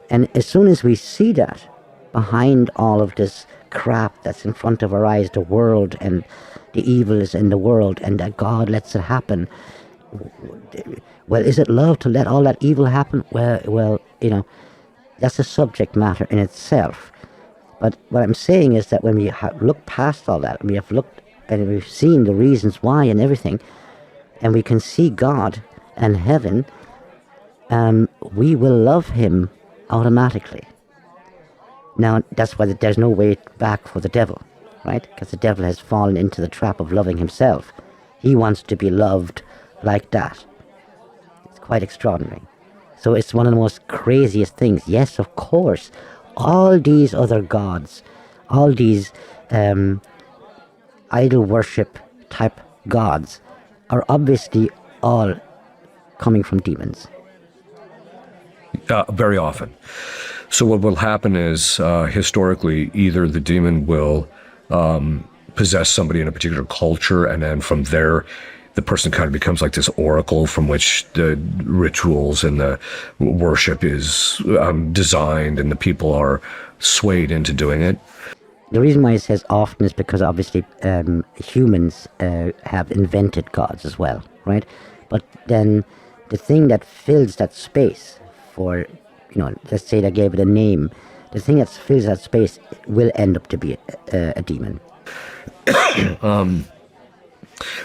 And as soon as we see that, behind all of this crap that's in front of our eyes, the world and the evil is in the world, and that God lets it happen, well, is it love to let all that evil happen? Well, that's a subject matter in itself. But what I'm saying is that when we look past all that, and we have looked and we've seen the reasons why and everything, and we can see God and heaven, we will love him automatically. Now, that's why there's no way back for the devil, right? Because the devil has fallen into the trap of loving himself. He wants to be loved like that. It's quite extraordinary. So it's one of the most craziest things. Yes, of course, all these other gods, all these idol worship type gods are obviously all coming from demons. Very often. So what will happen is, historically, either the demon will possess somebody in a particular culture, and then from there, the person kind of becomes like this oracle from which the rituals and the worship is designed, and the people are swayed into doing it. The reason why it says often is because obviously humans have invented gods as well, right? But then the thing that fills that space for, let's say they gave it a name, the thing that fills that space will end up to be a demon.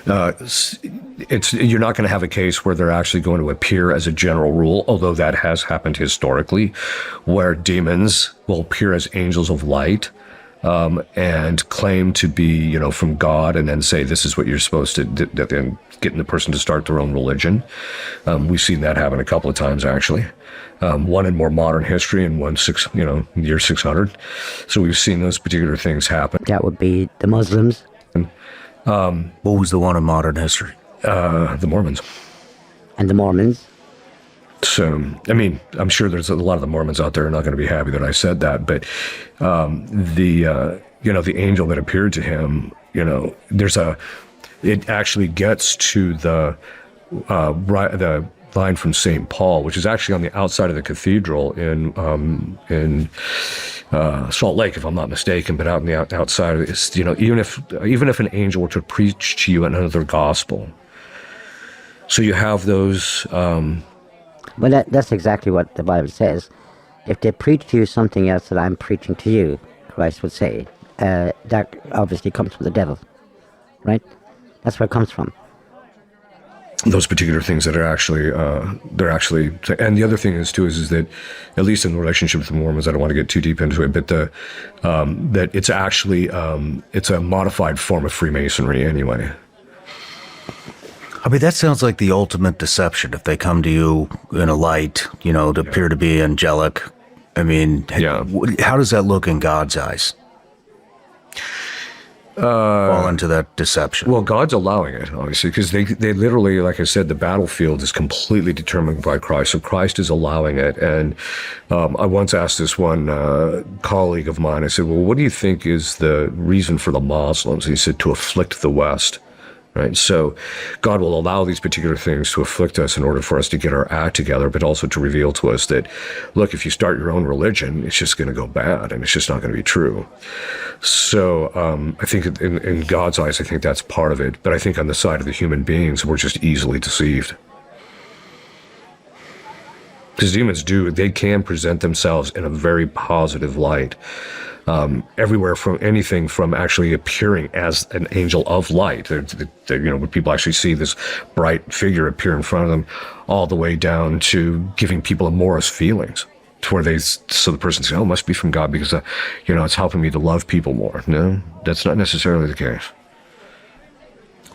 You're not going to have a case where they're actually going to appear as a general rule, although that has happened historically, where demons will appear as angels of light, and claim to be, from God, and then say this is what you're supposed to do, then getting the person to start their own religion. We've seen that happen a couple of times, actually. One in more modern history, and one year 600. So we've seen those particular things happen. That would be the Muslims. What was the one in modern history? The Mormons. And the Mormons. So, I'm sure there's a lot of the Mormons out there are not going to be happy that I said that, but the angel that appeared to him, it actually gets to the line from St. Paul, which is actually on the outside of the cathedral in Salt Lake, if I'm not mistaken, but out in the outside, it's, even if an angel were to preach to you another gospel. So you have those. Well, that's exactly what the Bible says. If they preach to you something else that I'm preaching to you, Christ would say, that obviously comes from the devil, right? That's where it comes from. Those particular things that are actually, and the other thing is that, at least in the relationship with the Mormons, I don't want to get too deep into it, but that it's actually, it's a modified form of Freemasonry anyway. That sounds like the ultimate deception. If they come to you in a light, to appear to be angelic, how does that look in God's eyes? Fall into that deception. Well, God's allowing it, obviously, because they literally, like I said, the battlefield is completely determined by Christ. So Christ is allowing it. And I once asked this one colleague of mine, I said, well, what do you think is the reason for the Muslims? He said, to afflict the West. right? So God will allow these particular things to afflict us in order for us to get our act together, but also to reveal to us that, look, if you start your own religion, it's just going to go bad and it's just not going to be true. So I think in God's eyes, I think that's part of it. But I think on the side of the human beings, we're just easily deceived. Because demons they can present themselves in a very positive light. Everywhere from anything from actually appearing as an angel of light, when people actually see this bright figure appear in front of them, all the way down to giving people amorous feelings, to where so the person says, "Oh, it must be from God because it's helping me to love people more." No, that's not necessarily the case.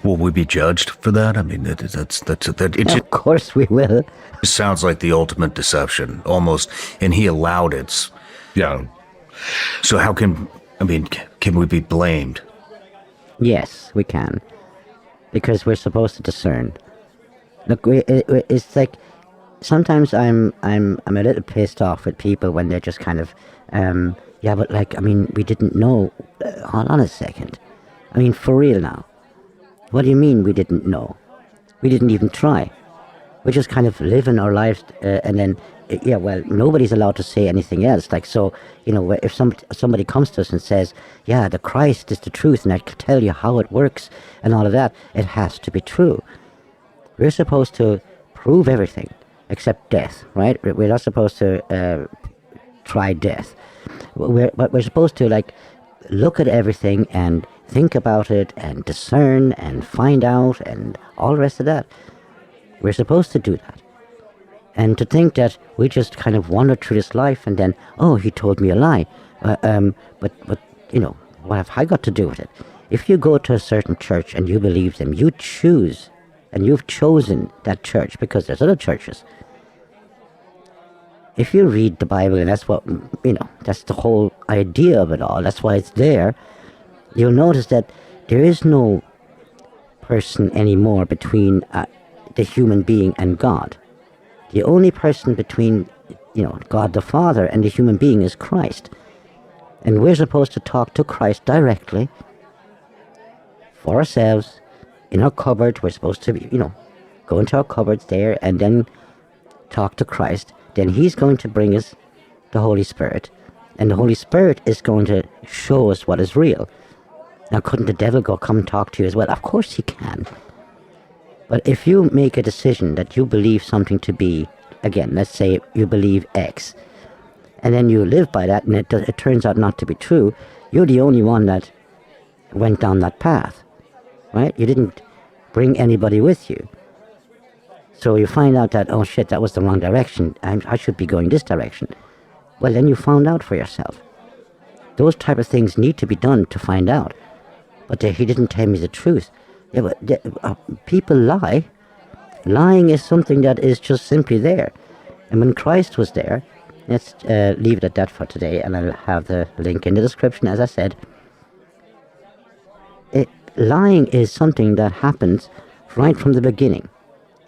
Will we be judged for that? I mean, Of course we will. It sounds like the ultimate deception, almost, and he allowed it. Yeah. So can we be blamed? Yes, we can, because we're supposed to discern. Look, it's like sometimes I'm a little pissed off with people when they're just kind of, we didn't know. Hold on a second. I mean, for real now. What do you mean we didn't know? We didn't even try. We're just kind of living our lives, and then, nobody's allowed to say anything else. Like, so, if somebody comes to us and says, yeah, the Christ is the truth, and I can tell you how it works, and all of that, it has to be true. We're supposed to prove everything, except death, right? We're not supposed to try death. We're supposed to, look at everything and think about it and discern and find out and all the rest of that. We're supposed to do that. And to think that we just kind of wander through this life and then, oh, he told me a lie. But what have I got to do with it? If you go to a certain church and you believe them, you choose, and you've chosen that church because there's other churches. If you read the Bible, and that's what, that's the whole idea of it all, that's why it's there, you'll notice that there is no person anymore between the human being and God. The only person between, God the Father and the human being is Christ. And we're supposed to talk to Christ directly for ourselves in our cupboard. We're supposed to, go into our cupboards there and then talk to Christ. Then he's going to bring us the Holy Spirit. And the Holy Spirit is going to show us what is real. Now, couldn't the devil come and talk to you as well? Of course he can. But if you make a decision that you believe something to be, again, let's say you believe X, and then you live by that, and it turns out not to be true, you're the only one that went down that path, right? You didn't bring anybody with you. So you find out that, oh shit, that was the wrong direction. I should be going this direction. Well, then you found out for yourself. Those type of things need to be done to find out. But he didn't tell me the truth. Yeah, but people lie. Lying is something that is just simply there. And when Christ was there, let's leave it at that for today, and I'll have the link in the description, as I said. Lying is something that happens right from the beginning,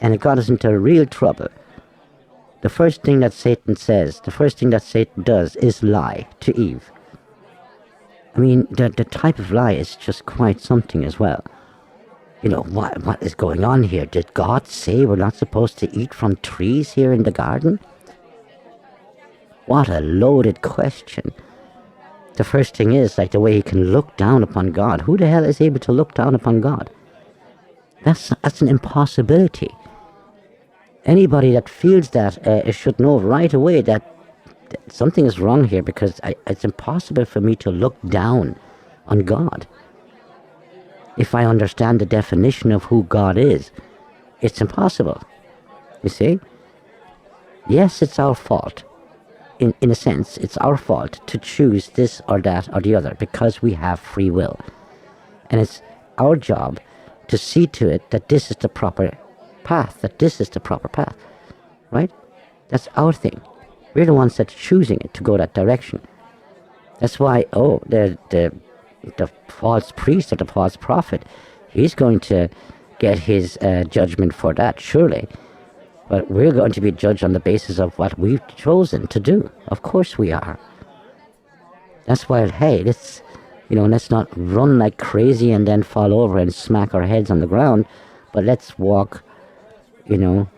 and it got us into real trouble. The first thing that Satan says, the first thing that Satan does is lie to Eve. I mean, the type of lie is just quite something as well. What is going on here? Did God say we're not supposed to eat from trees here in the garden? What a loaded question. The first thing is, the way he can look down upon God. Who the hell is able to look down upon God? That's an impossibility. Anybody that feels that should know right away that something is wrong here, because it's impossible for me to look down on God. If I understand the definition of who God is, it's impossible. You see? Yes, it's our fault. In a sense, it's our fault to choose this or that or the other, because we have free will. And it's our job to see to it that this is the proper path, right? That's our thing. We're the ones that's choosing it to go that direction. That's why, the false priest or the false prophet, he's going to get his judgment for that, surely. But we're going to be judged on the basis of what we've chosen to do. Of course we are. That's why, hey, let's let's not run like crazy and then fall over and smack our heads on the ground, but let's walk,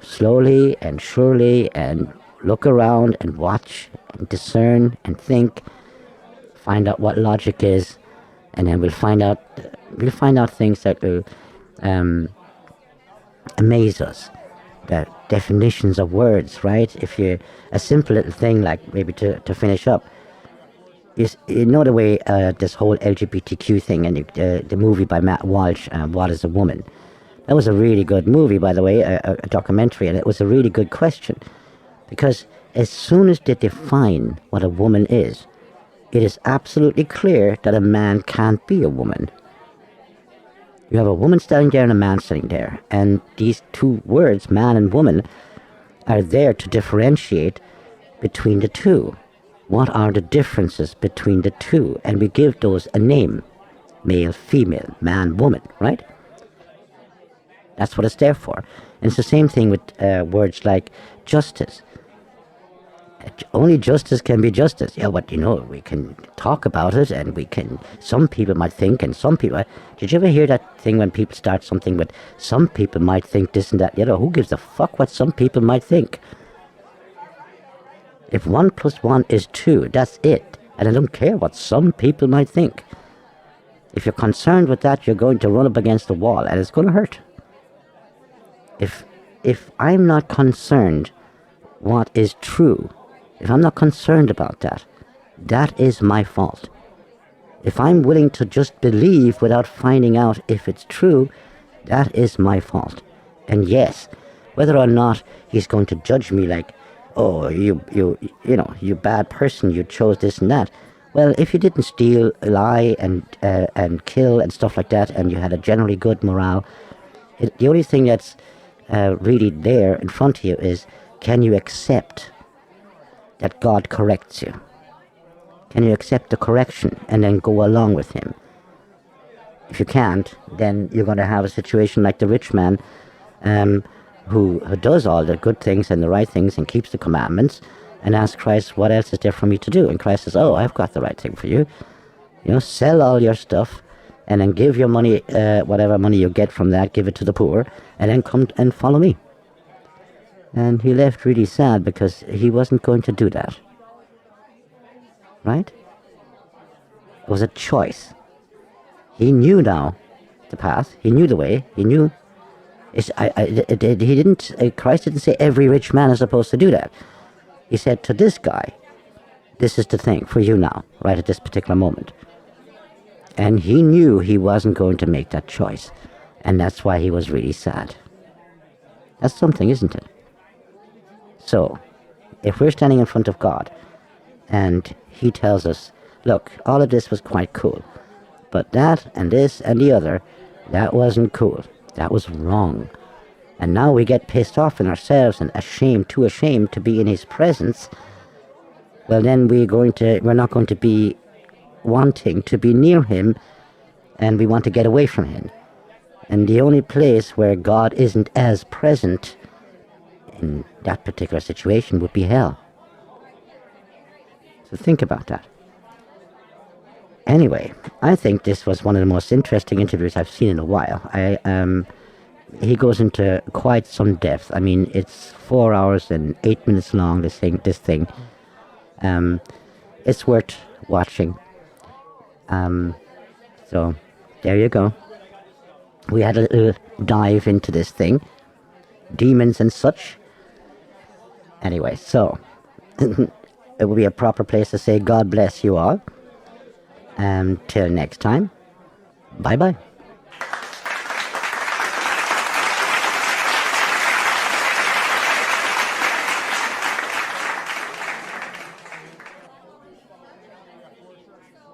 slowly and surely and look around and watch and discern and think, find out what logic is, and then we'll find out things that will amaze us. The definitions of words, right? If a simple little thing like, maybe to finish up, is, the way this whole LGBTQ thing and the movie by Matt Walsh, What is a Woman? That was a really good movie, by the way, a documentary, and it was a really good question, because as soon as they define what a woman is, it is absolutely clear that a man can't be a woman. You have a woman standing there and a man standing there, and these two words, man and woman, are there to differentiate between the two. What are the differences between the two? And we give those a name. Male, female, man, woman, right? That's what it's there for. And it's the same thing with words like justice. Only justice can be justice. Yeah, but we can talk about it, and some people might think, and some people... Did you ever hear that thing when people start something with, some people might think this and that? Who gives a fuck what some people might think? If 1 + 1 is 2, that's it. And I don't care what some people might think. If you're concerned with that, you're going to run up against the wall, and it's going to hurt. If I'm not concerned what is true, if I'm not concerned about that, that is my fault. If I'm willing to just believe without finding out if it's true, that is my fault. And yes, whether or not he's going to judge me like, oh, you bad person, you chose this and that. Well, if you didn't steal, lie, and kill and stuff like that, and you had a generally good morale, the only thing that's really there in front of you is, can you accept that God corrects you? Can you accept the correction and then go along with him? If you can't, then you're going to have a situation like the rich man who does all the good things and the right things and keeps the commandments, and asks Christ, what else is there for me to do? And Christ says, oh, I've got the right thing for you. Sell all your stuff and then give your money, whatever money you get from that, give it to the poor, and then come and follow me. And he left really sad because he wasn't going to do that. Right? It was a choice. He knew now the path. He knew the way. He knew. Christ didn't say every rich man is supposed to do that. He said to this guy, this is the thing for you now, right at this particular moment. And he knew he wasn't going to make that choice. And that's why he was really sad. That's something, isn't it? So, if we're standing in front of God, and he tells us, look, all of this was quite cool, but that and this and the other, that wasn't cool. That was wrong. And now we get pissed off in ourselves and too ashamed to be in his presence. Well, then we're not going to be wanting to be near him, and we want to get away from him. And the only place where God isn't as present in that particular situation would be hell. So think about that. Anyway, I think this was one of the most interesting interviews I've seen in a while. He goes into quite some depth. I mean, it's 4 hours and 8 minutes long, this thing. It's worth watching. So, there you go. We had a little dive into this thing. Demons and such. Anyway, so, it will be a proper place to say God bless you all. Till next time, bye-bye.